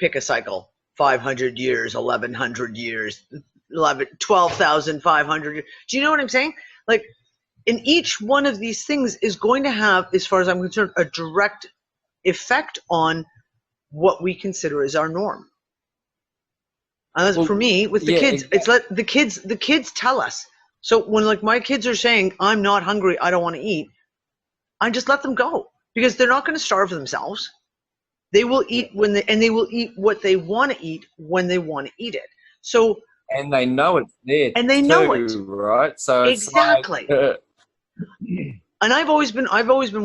pick a cycle, 500 years, 1,100 years, 12,500. Do you know what I'm saying? Like, in each one of these things is going to have, as far as I'm concerned, a direct effect on what we consider as our norm. And for me, with the kids, exactly. It's let the kids tell us. So when, like, my kids are saying, I'm not hungry, I don't want to eat, I just let them go, because they're not going to starve themselves. They will eat they will eat what they want to eat when they want to eat it. So. And they know it's there. And they too, know it, right? So it's exactly. Like, and I've always been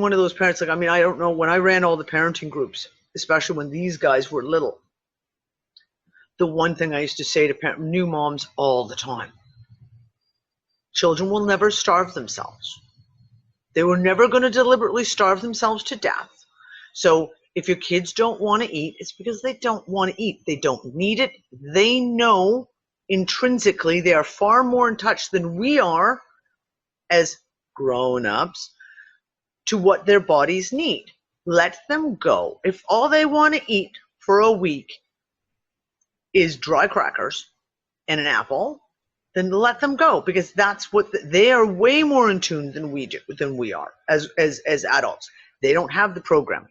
one of those parents. Like, I mean, I don't know, when I ran all the parenting groups, especially when these guys were little, the one thing I used to say to new moms all the time: children will never starve themselves. They were never going to deliberately starve themselves to death. So if your kids don't want to eat, it's because they don't want to eat. They don't need it. They know intrinsically they are far more in touch than we are as grown-ups to what their bodies need. Let them go. If all they want to eat for a week is dry crackers and an apple, then let them go, because that's what they are way more in tune than we are as adults. They don't have the programming.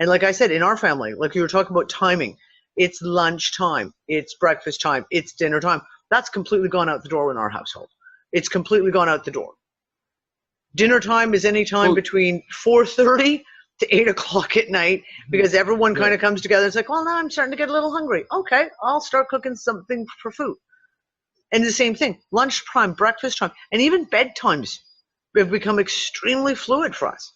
And like I said, in our family, like you were talking about timing, it's lunch time, it's breakfast time, it's dinner time. That's completely gone out the door in our household. It's completely gone out the door. Dinner time is any time between 4:30 to 8 o'clock at night, because everyone kind of comes together. It's like, well, now I'm starting to get a little hungry. Okay, I'll start cooking something for food. And the same thing, lunch time, breakfast time, and even bedtimes have become extremely fluid for us.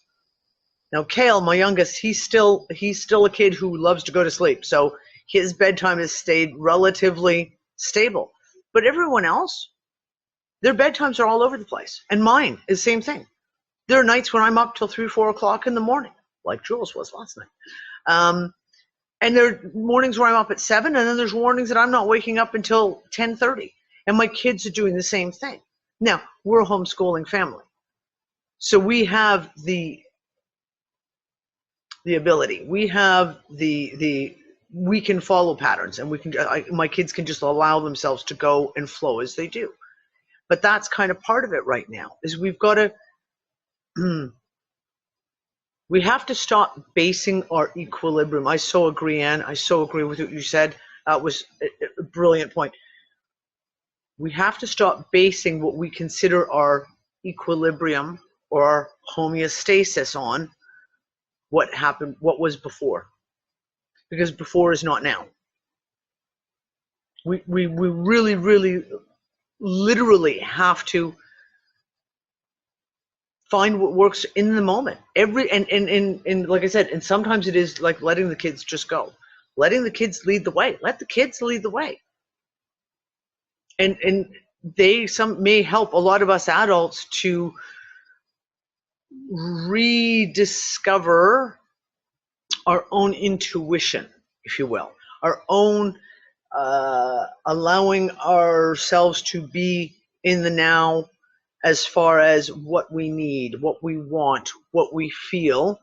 Now, Kale, my youngest, he's still a kid who loves to go to sleep, so his bedtime has stayed relatively stable. But everyone else, their bedtimes are all over the place, and mine is the same thing. There are nights when I'm up till 3, 4 o'clock in the morning, like Jules was last night. And there are mornings where I'm up at 7, and then there's mornings that I'm not waking up until 10:30. And my kids are doing the same thing. Now, we're a homeschooling family, so we have the ability. We have we can follow patterns, and my kids can just allow themselves to go and flow as they do. But that's kind of part of it right now, is we've got to we have to stop basing our equilibrium. I so agree, Anne. I so agree with what you said. That was a brilliant point. We have to stop basing what we consider our equilibrium or our homeostasis on what happened, what was before, because before is not now. We really, really, literally have to find what works in the moment. And like I said, and sometimes it is like letting the kids just go, letting the kids lead the way. Let the kids lead the way. And some may help a lot of us adults to rediscover our own intuition, if you will, our own allowing ourselves to be in the now as far as what we need, what we want, what we feel.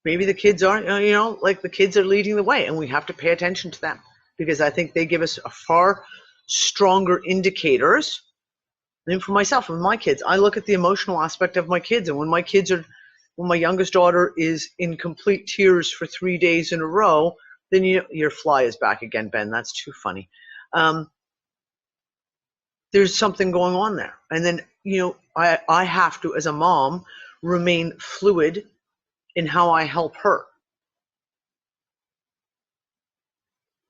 Maybe the kids aren't, like the kids are leading the way, and we have to pay attention to them, because I think they give us a far stronger indicators than for myself and my kids. I look at the emotional aspect of my kids, and when my youngest daughter is in complete tears for 3 days in a row, then your fly is back again, Ben. That's too funny. There's something going on there. And then, I have to, as a mom, remain fluid in how I help her.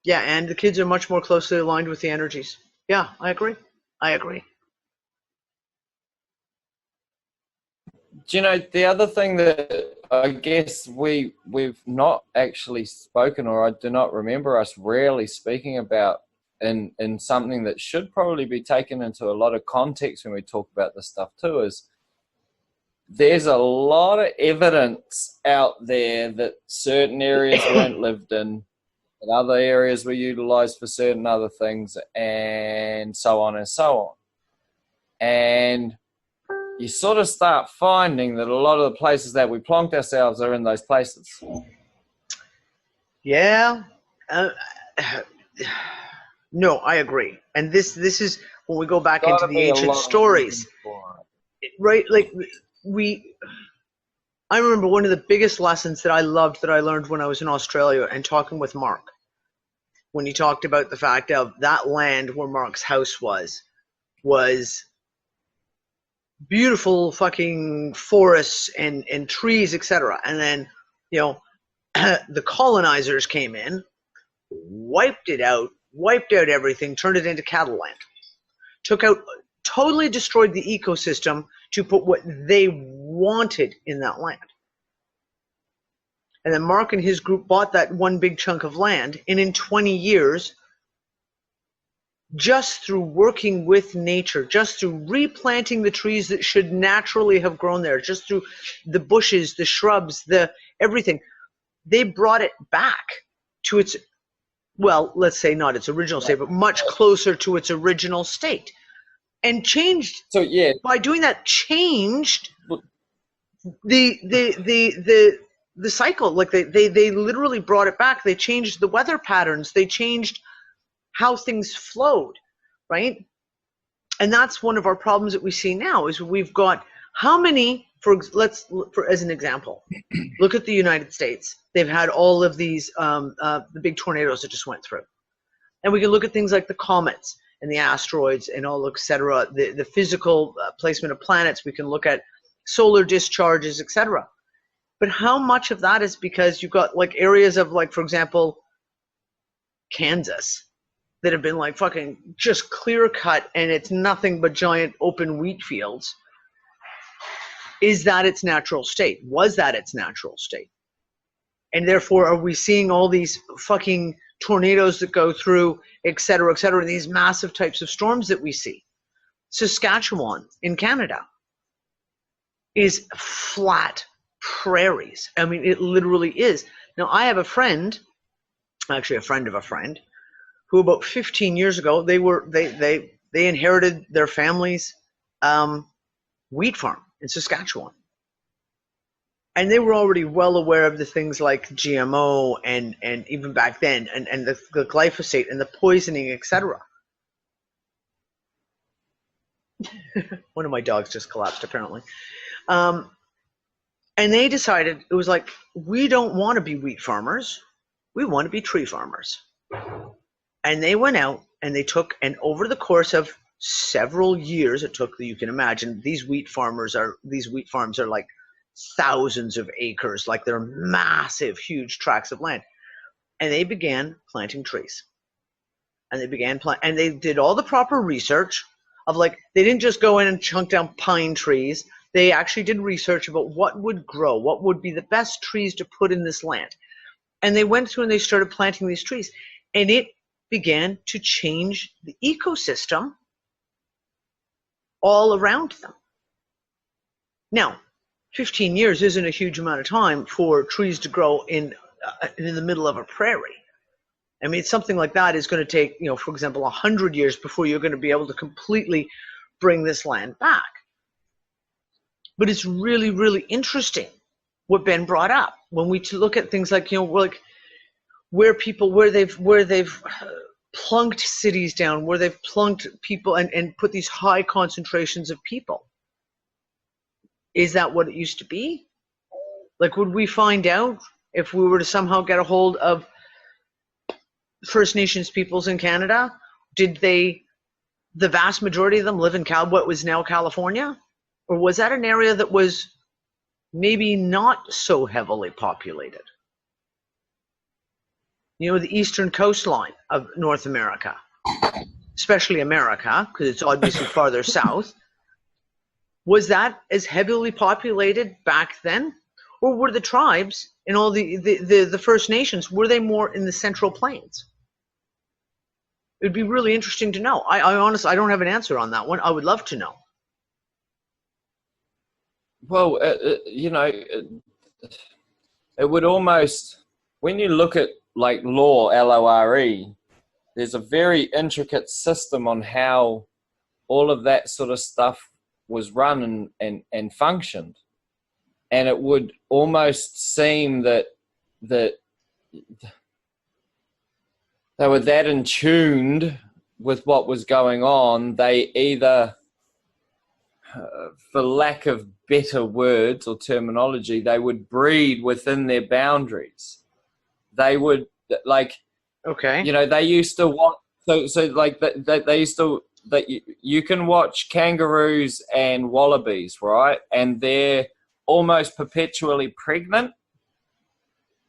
Yeah, and the kids are much more closely aligned with the energies. Yeah, I agree. Do you know, the other thing that I guess we've not actually spoken, or I do not remember us rarely speaking about in something that should probably be taken into a lot of context when we talk about this stuff too, is there's a lot of evidence out there that certain areas weren't lived in, and other areas were utilized for certain other things, and so on and so on. And you sort of start finding that a lot of the places that we plonked ourselves are in those places. Yeah. No, I agree. And this is when we go back into the ancient stories. Right? Like I remember one of the biggest lessons that I loved that I learned when I was in Australia and talking with Mark, when he talked about the fact of that land where Mark's house was beautiful fucking forests and trees, etc. And then, the colonizers came in, wiped out everything, turned it into cattle land, totally destroyed the ecosystem to put what they wanted in that land. And then Mark and his group bought that one big chunk of land, and in 20 years, just through working with nature, just through replanting the trees that should naturally have grown there, just through the bushes, the shrubs, the everything, they brought it back to its, well, let's say not its original state, but much closer to its original state. And changed, so yeah, by doing that, changed the the cycle. Like they literally brought it back. They changed the weather patterns. They changed how things flowed, right? And that's one of our problems that we see now is we've got how many, as an example, look at the United States. They've had all of these, the big tornadoes that just went through. And we can look at things like the comets and the asteroids and all, et cetera, the physical placement of planets. We can look at solar discharges, et cetera. But how much of that is because you've got like areas of like, for example, Kansas, that have been like fucking just clear cut and it's nothing but giant open wheat fields. Is that its natural state? Was that its natural state? And therefore, are we seeing all these fucking tornadoes that go through, et cetera, these massive types of storms that we see? Saskatchewan in Canada is flat prairies. I mean, it literally is. Now, I have a friend, actually a friend of a friend, who about 15 years ago, they inherited their family's wheat farm in Saskatchewan. And they were already well aware of the things like GMO and even back then, and the glyphosate and the poisoning, etc. One of my dogs just collapsed, apparently. And they decided, it was like, we don't want to be wheat farmers. We want to be tree farmers. And they went out and they took, and over the course of several years, it took, you can imagine, these wheat farms are like thousands of acres, like they're massive, huge tracts of land. And they began planting trees. And they did all the proper research of like, they didn't just go in and chunk down pine trees. They actually did research about what would grow, what would be the best trees to put in this land. And they went through and they started planting these trees. And it began to change the ecosystem all around them. Now, 15 years isn't a huge amount of time for trees to grow in the middle of a prairie. I mean, something like that is going to take, for example, 100 years before you're going to be able to completely bring this land back. But it's really, really interesting what Ben brought up when we look at things like, like where they've plunked cities down, where they've plunked people and put these high concentrations of people. Is that what it used to be? Like, would we find out if we were to somehow get a hold of First Nations peoples in Canada? Did the vast majority of them live in what was now California? Or was that an area that was maybe not so heavily populated? The eastern coastline of North America, especially America, because it's obviously farther south. Was that as heavily populated back then? Or were the tribes and all the First Nations, were they more in the Central Plains? It'd be really interesting to know. I honestly, I don't have an answer on that one. I would love to know. Well, it would almost, when you look at like law, L-O-R-E, there's a very intricate system on how all of that sort of stuff was run and functioned. And it would almost seem that they were that in tuned with what was going on, they either, for lack of better words or terminology, they would breed within their boundaries. They would, like, okay, they used to watch, so like they used to, that you can watch kangaroos and wallabies, right? And they're almost perpetually pregnant.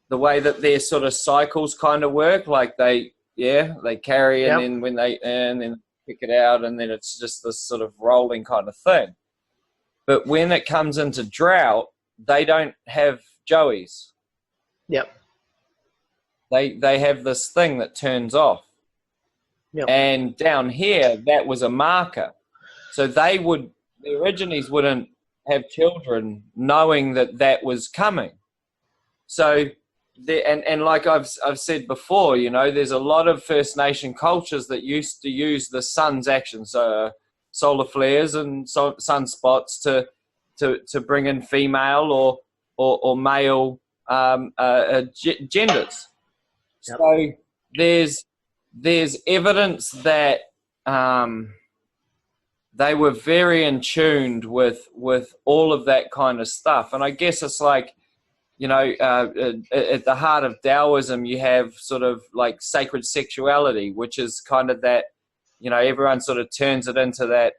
The way that their sort of cycles kind of work, like they carry and then when they and then pick it out, and then it's just this sort of rolling kind of thing. But when it comes into drought, they don't have joeys. Yep. They have this thing that turns off. Yep. And down here, that was a marker. So the Aborigines wouldn't have children knowing that was coming. So, and like I've said before, there's a lot of First Nation cultures that used to use the sun's action, so solar flares and sunspots to bring in female or male genders. Yep. So there's evidence that they were very in tuned with all of that kind of stuff. And I guess it's like, you know, at the heart of Taoism, you have sort of like sacred sexuality, which is kind of that, you know, everyone sort of turns it into that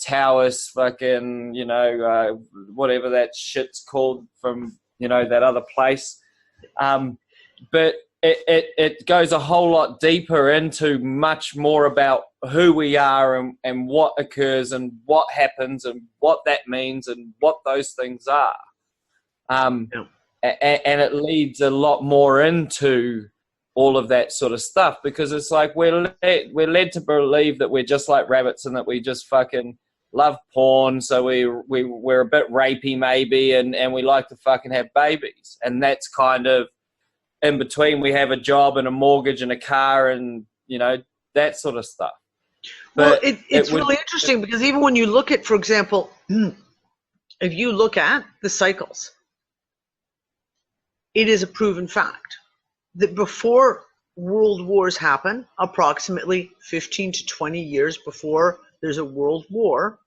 Taoist fucking, you know, whatever that shit's called from, you know, that other place. But it goes a whole lot deeper into much more about who we are and what occurs and what happens and what that means and what those things are. And it leads a lot more into all of that sort of stuff, because it's like we're led to believe that we're just like rabbits and that we just fucking love porn, so we're a bit rapey maybe, and we like to fucking have babies, and that's kind of in between. We have a job and a mortgage and a car and, you know, that sort of stuff. But well, it's really interesting, because even when you look at, for example, if you look at the cycles, it is a proven fact that before world wars happen, approximately 15 to 20 years before there's a world war,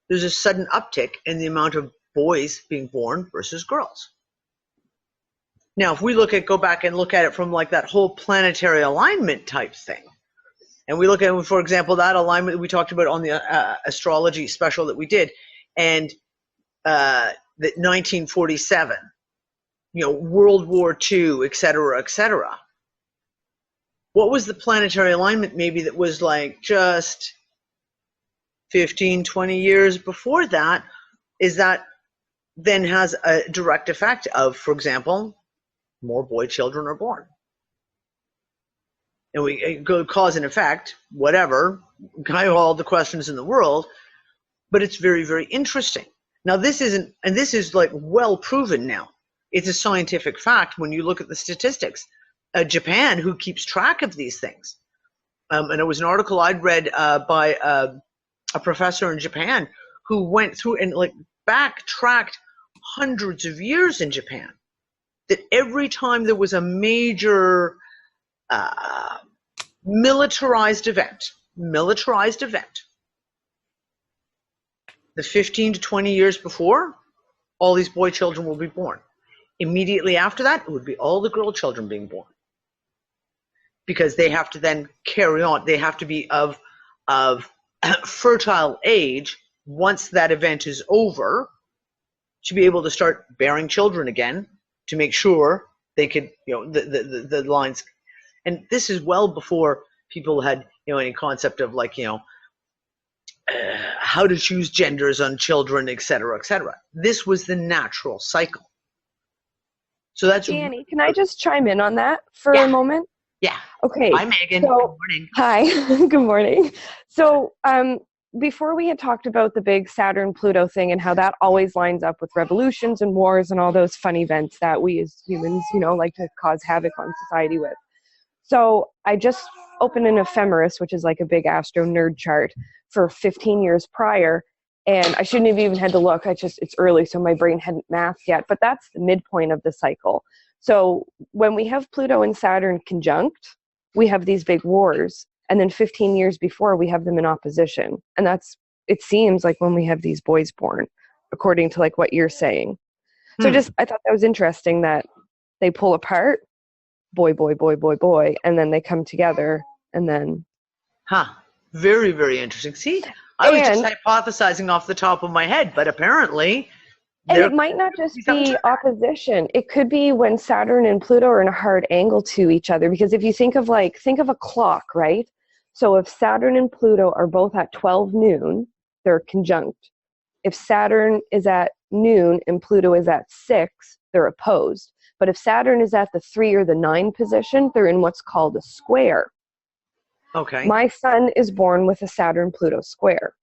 there's a sudden uptick in the amount of boys being born versus girls. Now, if we go back and look at it from like that whole planetary alignment type thing, and we look at, for example, that alignment that we talked about on the astrology special that we did, and that 1947, you know, World War II, et cetera, et cetera. What was the planetary alignment maybe that was like just 15, 20 years before that, is that then has a direct effect of, for example, more boy children are born. And we go cause and effect, whatever, kind of all the questions in the world, but it's very, very interesting. Now this isn't, and this is like well proven now. It's a scientific fact when you look at the statistics. Japan, who keeps track of these things, and it was an article I'd read by a professor in Japan who went through and like backtracked hundreds of years in Japan, that every time there was a major militarized event, the 15 to 20 years before, all these boy children will be born. Immediately after that, it would be all the girl children being born, because they have to then carry on. They have to be of fertile age once that event is over, to be able to start bearing children again, to make sure they could, you know, the lines. And this is well before people had, you know, any concept of like, you know, how to choose genders on children, et cetera, et cetera. This was the natural cycle. So that's Danny, can I just chime in on that for a moment? Yeah. Okay. Hi, Megan. So, good morning. Hi. Good morning. So before we had talked about the big Saturn-Pluto thing and how that always lines up with revolutions and wars and all those fun events that we as humans, you know, like to cause havoc on society with. So I just opened an ephemeris, which is like a big astro nerd chart for 15 years prior. And I shouldn't have even had to look. It's early, so my brain hadn't mathed yet. But that's the midpoint of the cycle. So when we have Pluto and Saturn conjunct, we have these big wars. And then 15 years before, we have them in opposition. And that's, it seems like when we have these boys born, according to like what you're saying. So I thought that was interesting that they pull apart, boy, boy, boy, boy, boy, and then they come together and then. Very, very interesting. See, I was just hypothesizing off the top of my head, but apparently. And it might not just be opposition. It could be when Saturn and Pluto are in a hard angle to each other. Because if you think of a clock, right? So if Saturn and Pluto are both at 12 noon, they're conjunct. If Saturn is at noon and Pluto is at 6, they're opposed. But if Saturn is at the 3 or the 9 position, they're in what's called a square. Okay. My son is born with a Saturn-Pluto square.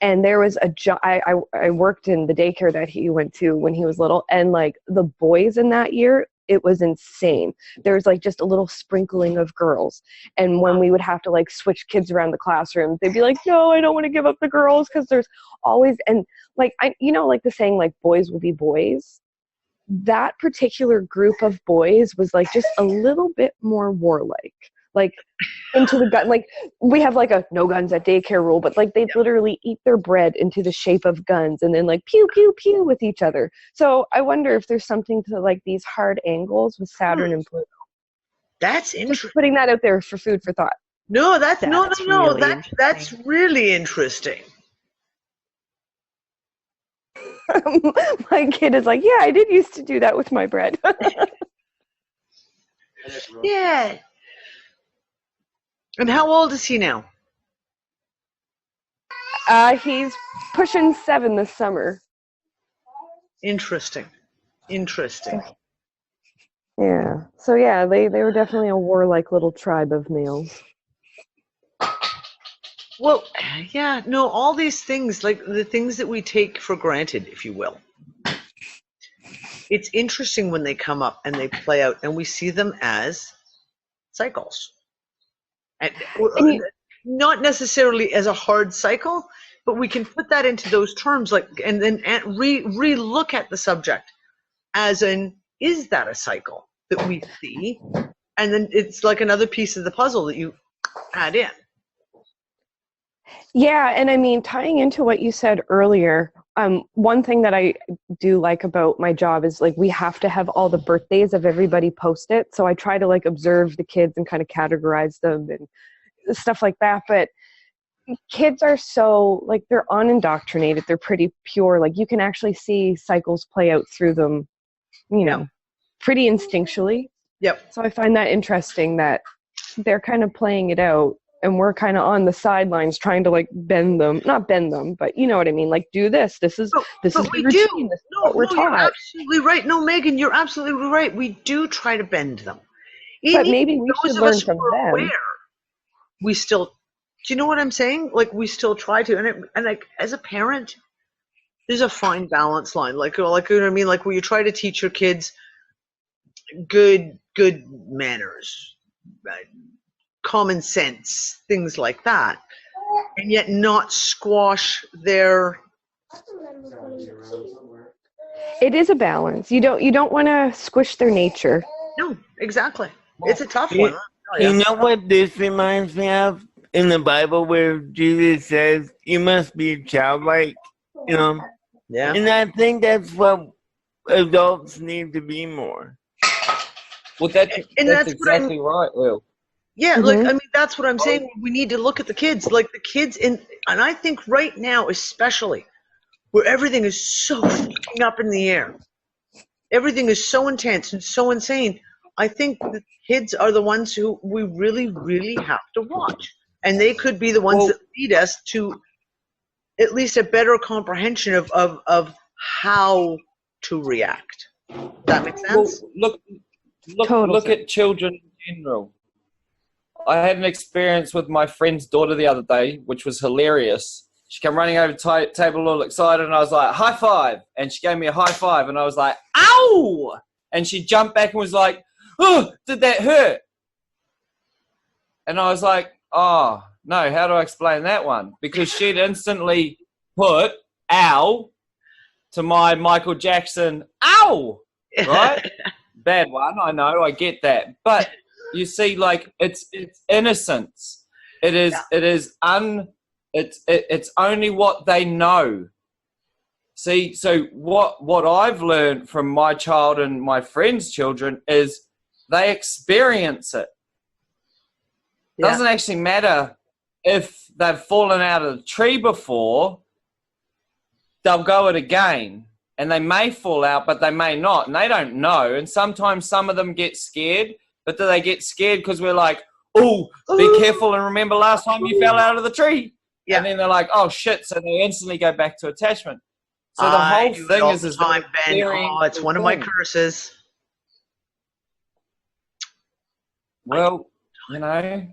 And there was I worked in the daycare that he went to when he was little, and like the boys in that year, it was insane. There was like just a little sprinkling of girls. And when we would have to like switch kids around the classroom, they'd be like, no, I don't want to give up the girls, because there's always, and like, you know, like the saying, like boys will be boys. that particular group of boys was like just a little bit more warlike, like into the gun. Like we have like a no guns at daycare rule, but like they literally eat their bread into the shape of guns and then like pew pew pew with each other. So I wonder if there's something to like these hard angles with Saturn and Pluto. That's Just interesting. putting that out there for food for thought. No, that's no. really That's really interesting. My kid is like, yeah, I did used to do that with my bread. Yeah. And how old is he now? He's pushing 7 this summer. Interesting. Yeah. So yeah, they were definitely a warlike little tribe of males. Well, yeah, no, all these things, like the things that we take for granted, if you will. It's interesting when they come up and they play out and we see them as cycles. And not necessarily as a hard cycle, but we can put that into those terms, like, and then re-look at the subject as in, is that a cycle that we see? And then it's like another piece of the puzzle that you add in. Yeah, and I mean, tying into what you said earlier, one thing that I do like about my job is like we have to have all the birthdays of everybody posted. So I try to like observe the kids and kind of categorize them and stuff like that. But kids are so like they're unindoctrinated. They're pretty pure. Like you can actually see cycles play out through them, you know, pretty instinctually. Yep. So I find that interesting that they're kind of playing it out. And we're kind of on the sidelines trying to like not bend them, but you know what I mean? Like do this. This is the routine. This is what we're taught. You're absolutely right. No, Megan, you're absolutely right. We do try to bend them. But maybe we should learn from them. We still, do you know what I'm saying? Like we still try to, and like as a parent, there's a fine balance line. Like you know what I mean? Like where you try to teach your kids good manners, common sense, things like that, and yet not squash their. It is a balance. You don't want to squish their nature. No, exactly. It's a tough one. You know what this reminds me of in the Bible, where Jesus says, "You must be childlike," you know. Yeah. And I think that's what adults need to be more. Well, that's exactly right, Will. Yeah, like I mean, that's what I'm saying. We need to look at the kids, like the kids and I think right now, especially, where everything is so fucking up in the air, everything is so intense and so insane. I think the kids are the ones who we really, really have to watch, and they could be the ones that lead us to at least a better comprehension of how to react. That makes sense. Well, look at children in general. I had an experience with my friend's daughter the other day, which was hilarious. She came running over the table all excited, and I was like, high five. And she gave me a high five, and I was like, ow! And she jumped back and was like, oh, did that hurt? And I was like, oh, no, how do I explain that one? Because she'd instantly put ow to my Michael Jackson, ow! Right? Bad one, I know, I get that. But you see, like it's innocence. It's only what they know. See, so what I've learned from my child and my friends' children is they experience it. Doesn't actually matter if they've fallen out of the tree before. They'll go it again, and they may fall out, but they may not, and they don't know. And sometimes some of them get scared. But do they get scared because we're like, oh, be careful and remember last time you fell out of the tree? Yeah. And then they're like, oh, shit. So they instantly go back to attachment. So the whole thing is it's one of my curses. Well, you know.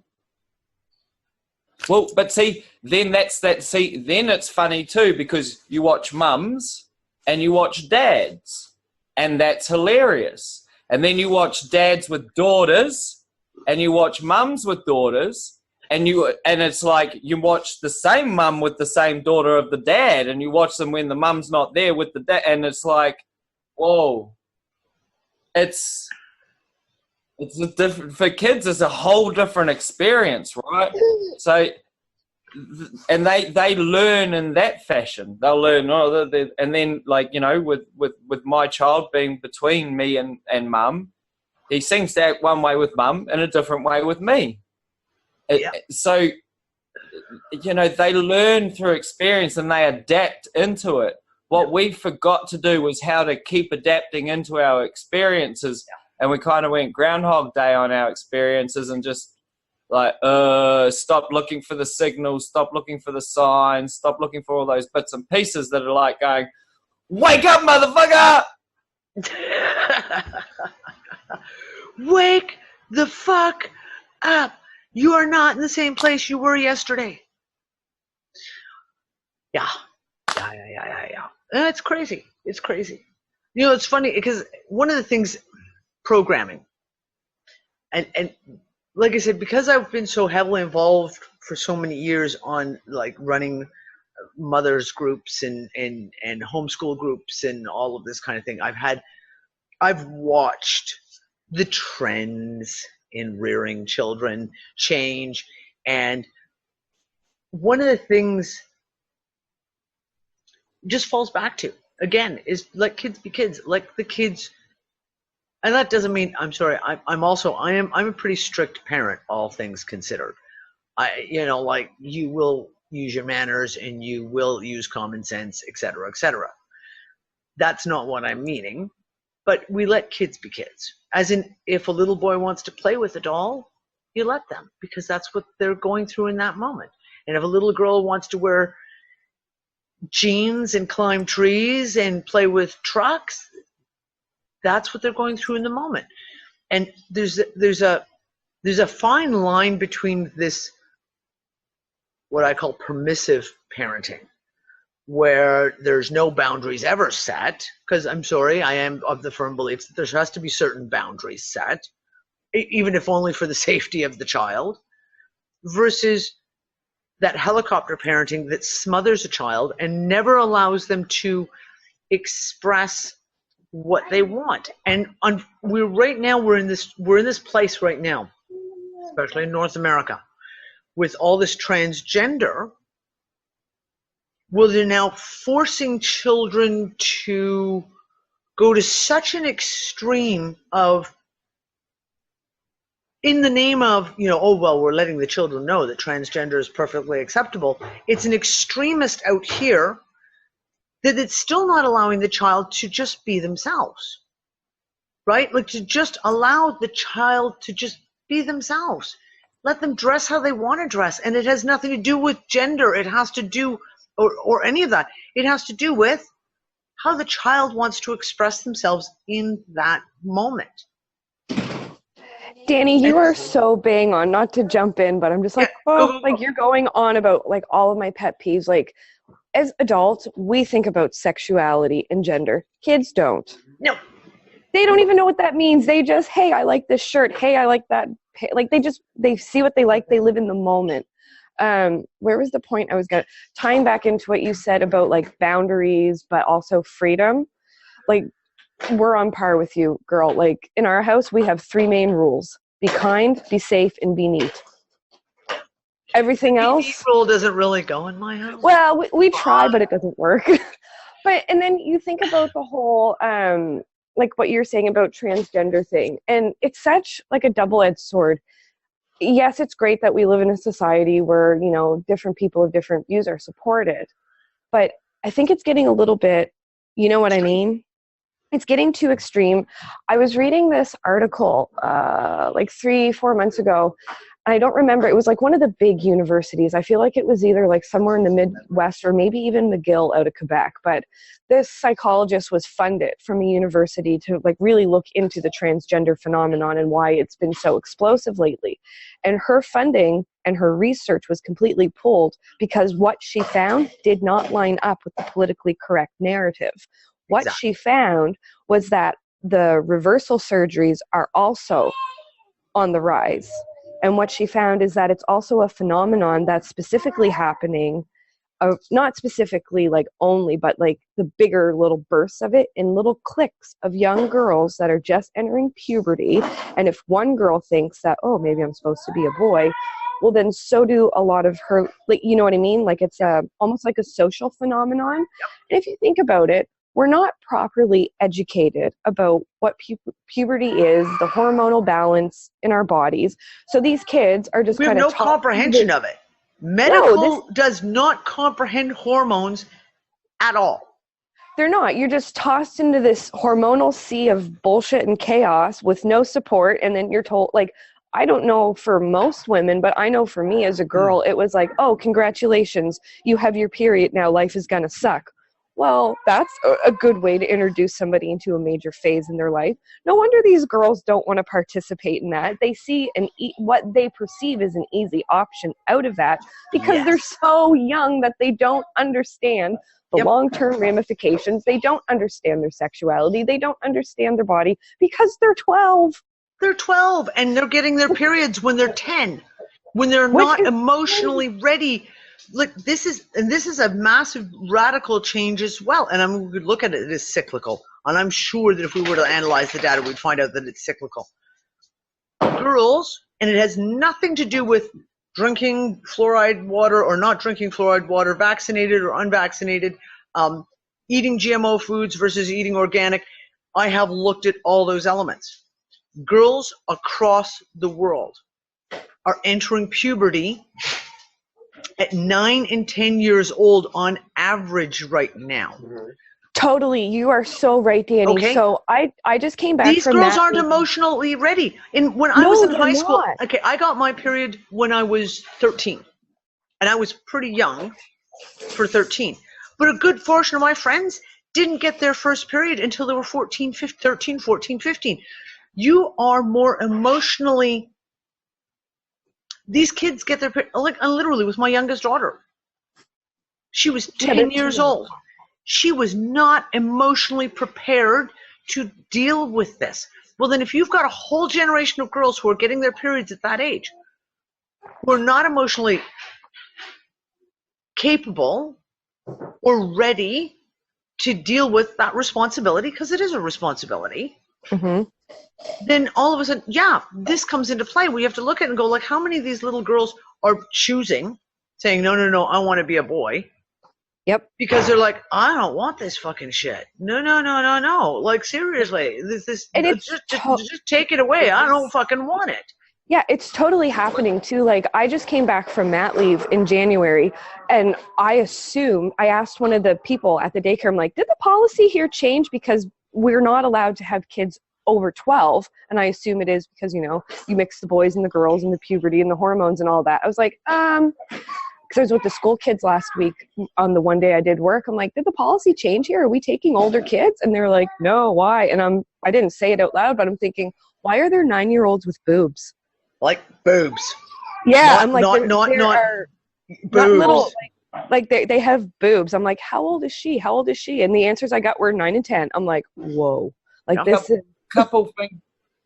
Well, but see, then then it's funny too, because you watch mums and you watch dads, and that's hilarious. And then you watch dads with daughters, and you watch mums with daughters, and it's like you watch the same mum with the same daughter of the dad, and you watch them when the mum's not there with the dad, and it's like, whoa, it's a different, for kids, it's a whole different experience, right? So, and they learn in that fashion. They'll learn, and then, like, you know, with my child being between me and mum, he seems to act one way with mum and a different way with me. So, you know, they learn through experience and they adapt into it. What we forgot to do was how to keep adapting into our experiences, and we kind of went Groundhog Day on our experiences and just like, stop looking for the signals, stop looking for the signs, stop looking for all those bits and pieces that are like going, wake up, motherfucker! Wake the fuck up. You are not in the same place you were yesterday. Yeah. It's crazy. It's crazy. You know, it's funny because one of the things, programming, and like I said, because I've been so heavily involved for so many years on like running mothers groups and homeschool groups and all of this kind of thing, I've watched the trends in rearing children change. And one of the things just falls back to, again, is let kids be kids. Like the kids, and that doesn't mean, I'm sorry, I'm a pretty strict parent, all things considered. You know, like, you will use your manners and you will use common sense, etc., etc. That's not what I'm meaning, but we let kids be kids. As in, if a little boy wants to play with a doll, you let them, because that's what they're going through in that moment. And if a little girl wants to wear jeans and climb trees and play with trucks, that's what they're going through in the moment. And there's a fine line between this, what I call permissive parenting, where there's no boundaries ever set, because I'm sorry, I am of the firm belief that there has to be certain boundaries set, even if only for the safety of the child, versus that helicopter parenting that smothers a child and never allows them to express what they want. And we're in this place right now, especially in North America, with all this transgender, where they're now forcing children to go to such an extreme of, in the name of, you know, oh, well, we're letting the children know that transgender is perfectly acceptable. It's an extremist out here that it's still not allowing the child to just be themselves, right? Like, to just allow the child to just be themselves. Let them dress how they want to dress. And it has nothing to do with gender. It has to do, or any of that. It has to do with how the child wants to express themselves in that moment. Danny, you are so bang on, not to jump in, but I'm just like, go. Like, you're going on about like all of my pet peeves. Like, as adults, we think about sexuality and gender. Kids don't. No. They don't even know what that means. They just, hey, I like this shirt. Hey, I like that. Like, they see what they like. They live in the moment. Where was the point I was going to, tying back into what you said about like boundaries, but also freedom. Like, we're on par with you, girl. Like, in our house, we have 3 main rules: be kind, be safe, and be neat. Everything else, the rule doesn't really go in my house. Well, we try, but it doesn't work. But, and then you think about the whole, like what you're saying about transgender thing, and it's such like a double-edged sword. Yes, it's great that we live in a society where, you know, different people of different views are supported, but I think it's getting a little bit, you know what I mean? It's getting too extreme. I was reading this article like 3-4 months ago. I don't remember. It was like one of the big universities. I feel like it was either like somewhere in the Midwest or maybe even McGill out of Quebec. But this psychologist was funded from a university to like really look into the transgender phenomenon and why it's been so explosive lately. And her funding and her research was completely pulled because what she found did not line up with the politically correct narrative. What she found was that the reversal surgeries are also on the rise. And what she found is that it's also a phenomenon that's specifically happening of not specifically like only, but like the bigger little bursts of it in little cliques of young girls that are just entering puberty. And if one girl thinks that, oh, maybe I'm supposed to be a boy, well, then so do a lot of her, like, you know what I mean? Like it's almost like a social phenomenon. And if you think about it, we're not properly educated about what puberty is, the hormonal balance in our bodies. So these kids are just We have kind no of comprehension of it. Medical does not comprehend hormones at all. They're not. You're just tossed into this hormonal sea of bullshit and chaos with no support. And then you're told, like, I don't know for most women, but I know for me as a girl, it was like, oh, congratulations, you have your period now, life is going to suck. Well, that's a good way to introduce somebody into a major phase in their life. No wonder these girls don't want to participate in that. They see what they perceive as an easy option out of that because they're so young that they don't understand the long-term ramifications. They don't understand their sexuality. They don't understand their body because they're 12. They're 12 and they're getting their periods when they're 10, when they're not emotionally ready. Look, this is a massive radical change as well. And we could look at it as cyclical. And I'm sure that if we were to analyze the data, we'd find out that it's cyclical. Girls, and it has nothing to do with drinking fluoride water or not drinking fluoride water, vaccinated or unvaccinated, eating GMO foods versus eating organic. I have looked at all those elements. Girls across the world are entering puberty at 9 and 10 years old on average right now. Totally. You are so right, Danny. Okay. So I just came back These from girls that aren't meeting. emotionally ready. And when I was in high school, not. okay, I got my period when I was 13. And I was pretty young for 13. But a good portion of my friends didn't get their first period until they were 13, 14, 15. You are more emotionally. These kids get their, like literally with my youngest daughter. She was 10 years old. She was not emotionally prepared to deal with this. Well, then if you've got a whole generation of girls who are getting their periods at that age, who are not emotionally capable or ready to deal with that responsibility, because it is a responsibility, then all of a sudden, this comes into play. We have to look at it and go, like, how many of these little girls are choosing, saying, no, I want to be a boy. Yep. Because they're like, I don't want this fucking shit. No. Like, seriously, this And it's just take it away. I don't fucking want it. Yeah, it's totally happening too. Like, I just came back from mat leave in January, and I asked one of the people at the daycare, I'm like, did the policy here change because we're not allowed to have kids over 12? And I assume it is because, you mix the boys and the girls and the puberty and the hormones and all that. I was like, because I was with the school kids last week on the one day I did work. I'm like, did the policy change here? Are we taking older kids? And they're like, no, why? And I didn't say it out loud, but I'm thinking, why are there 9-year-olds with boobs? Like boobs. Yeah, not, I'm like, not boobs. Not little, like they have boobs. I'm like, how old is she? How old is she? And the answers I got were 9 and 10. I'm like, whoa. Like this is couple things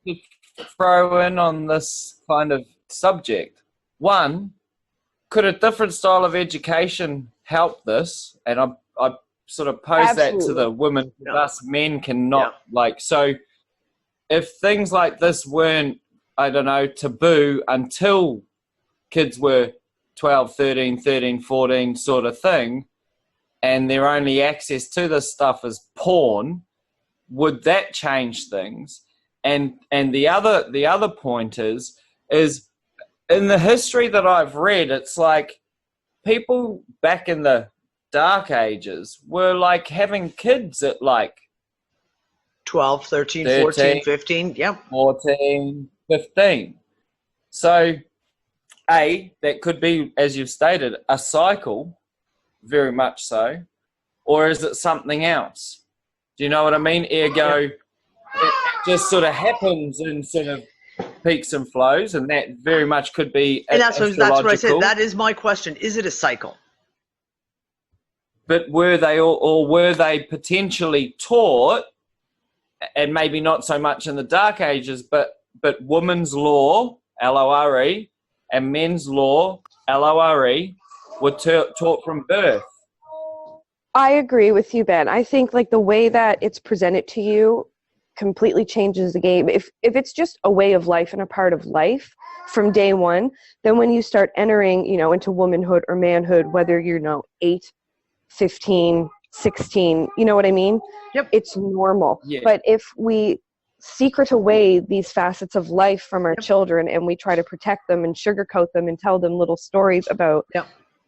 to throw in on this kind of subject. One, could a different style of education help this? And I sort of pose that to the women. Us men cannot so if things like this weren't, I don't know, taboo until kids were 12, 13, 14 sort of thing, and their only access to this stuff is porn, would that change things? And the other point is in the history that I've read, it's like people back in the dark ages were like having kids at like 12, 13, 14, 15. Yep. 14, 15. So, that could be, as you've stated, a cycle, very much so, or is it something else? Do you know what I mean? Ergo, it just sort of happens in sort of peaks and flows, and that very much could be and that's what I said. That is my question. Is it a cycle? But were they or were they potentially taught, and maybe not so much in the dark ages, but women's law, LORE, and men's law, LORE, were taught from birth. I agree with you, Ben. I think like the way that it's presented to you completely changes the game. If it's just a way of life and a part of life from day one, then when you start entering, into womanhood or manhood, whether you're 8, 15, 16, you know what I mean? Yep. It's normal. Yeah. But if we secret away these facets of life from our children and we try to protect them and sugarcoat them and tell them little stories about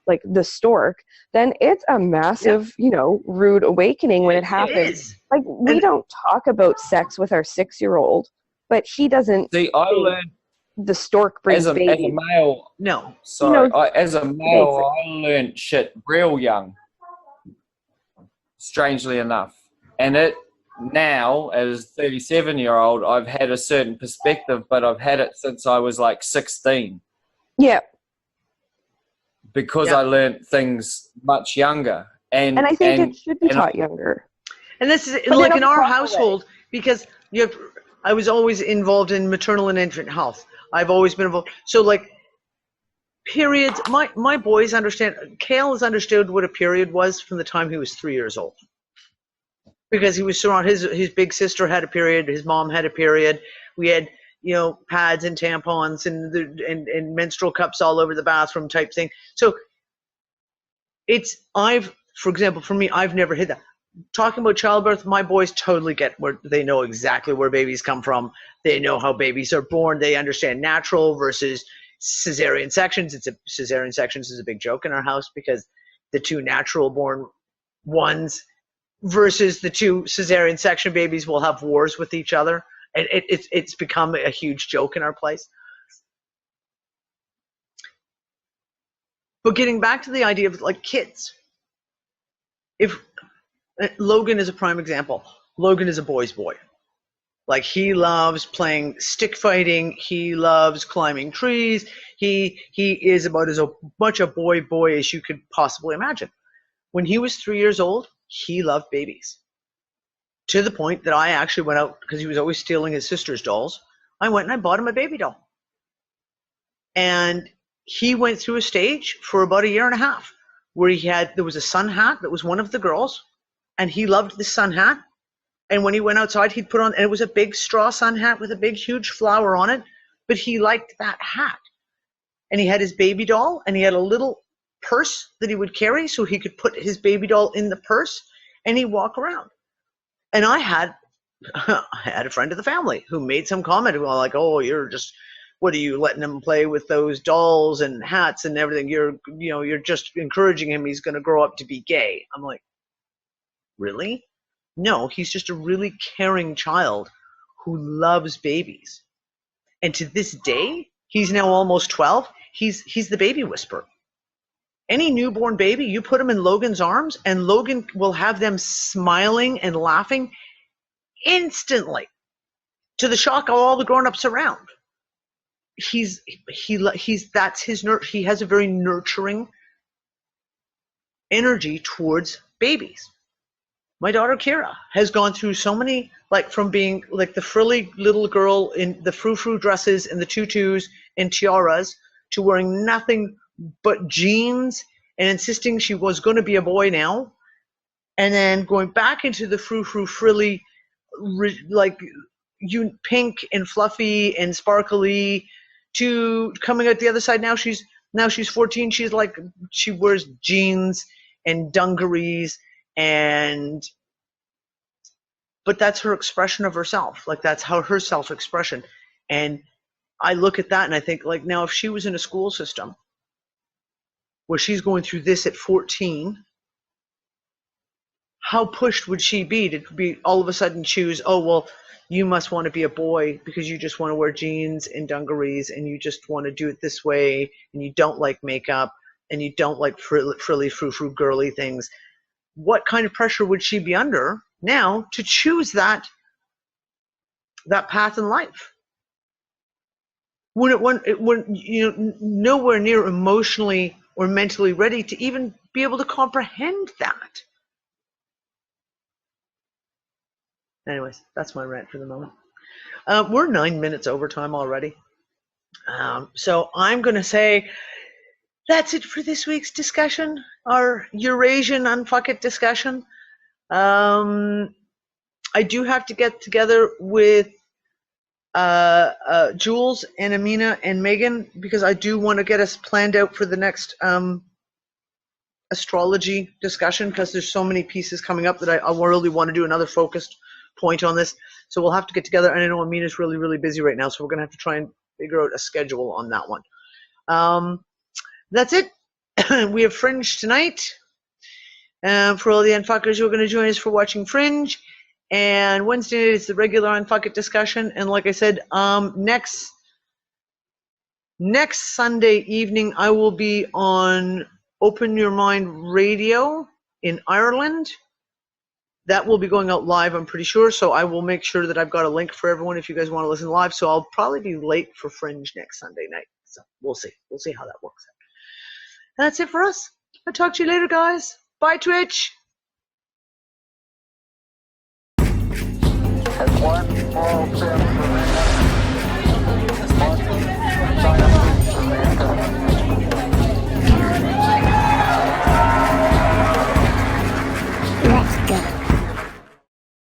like the stork, then it's a massive, rude awakening when it happens. It is. Like we don't talk about sex with our 6-year-old, but he doesn't. See, I learned the stork brings as a baby. male. No. Sorry, as a male, I learned shit real young. Strangely enough, and it now as 37-year-old, I've had a certain perspective, but I've had it since I was like 16. Yeah. Because I learned things much younger, and I think it should be taught younger. And this is like in our household, because I was always involved in maternal and infant health. I've always been involved. So like periods, my boys understand. Kale has understood what a period was from the time he was 3 years old, because he was surrounded. His big sister had a period. His mom had a period. We had pads and tampons and menstrual cups all over the bathroom type thing. So for example, for me, I've never hid that. Talking about childbirth, my boys totally get where they know exactly where babies come from. They know how babies are born. They understand natural versus cesarean sections. Cesarean sections is a big joke in our house, because the 2 natural born ones versus the 2 cesarean section babies will have wars with each other. And it's become a huge joke in our place. But getting back to the idea of like kids, if Logan is a prime example. Logan is a boy's boy. Like he loves playing stick fighting. He loves climbing trees. He is about as much a boy as you could possibly imagine. When he was 3 years old, he loved babies. To the point that I actually went out, because he was always stealing his sister's dolls. I went and I bought him a baby doll. And he went through a stage for about 1.5 years where there was a sun hat that was one of the girls, and he loved the sun hat. And when he went outside, he'd put on, and it was a big straw sun hat with a big, huge flower on it, but he liked that hat. And he had his baby doll, and he had a little purse that he would carry so he could put his baby doll in the purse, and he'd walk around. And I had a friend of the family who made some comment like, "Oh, what are you letting him play with those dolls and hats and everything? You're just encouraging him. He's going to grow up to be gay." I'm like, really? No, he's just a really caring child who loves babies. And to this day, he's now almost 12. He's the baby whisperer. Any newborn baby, you put him in Logan's arms, and Logan will have them smiling and laughing instantly, to the shock of all the grown-ups around. That's his he has a very nurturing energy towards babies. My daughter Kira has gone through so many, like from being like the frilly little girl in the frou-frou dresses and the tutus and tiaras, to wearing nothing but jeans and insisting she was going to be a boy now, and then going back into the frou-frou frilly, like pink and fluffy and sparkly, to coming out the other side. Now she's 14. She wears jeans and dungarees, but that's her expression of herself. Like that's how her self-expression. And I look at that and I think, like, now if she was in a school system where she's going through this at 14, how pushed would she be to be all of a sudden choose, oh, well, you must want to be a boy because you just want to wear jeans and dungarees and you just want to do it this way, and you don't like makeup and you don't like frilly frou-frou girly things. What kind of pressure would she be under now to choose that path in life? When nowhere near emotionally or mentally ready to even be able to comprehend that. Anyways, that's my rant for the moment. We're 9 minutes overtime already. So I'm going to say, that's it for this week's discussion, our Eurasian UnFuckIt discussion. I do have to get together with Jules and Amina and Megan, because I do want to get us planned out for the next astrology discussion, because there's so many pieces coming up that I really want to do another focused point on this. So we'll have to get together, and I know Amina's really, really busy right now, so we're going to have to try and figure out a schedule on that one. That's it. We have Fringe tonight. For all the Unfuckers who are going to join us for watching Fringe. And Wednesday night is the regular UnFuckIt discussion. And like I said, next Sunday evening, I will be on Open Your Mind Radio in Ireland. That will be going out live, I'm pretty sure. So I will make sure that I've got a link for everyone if you guys want to listen live. So I'll probably be late for Fringe next Sunday night. So we'll see. We'll see how that works out. And that's it for us. I'll talk to you later, guys. Bye, Twitch. One small step for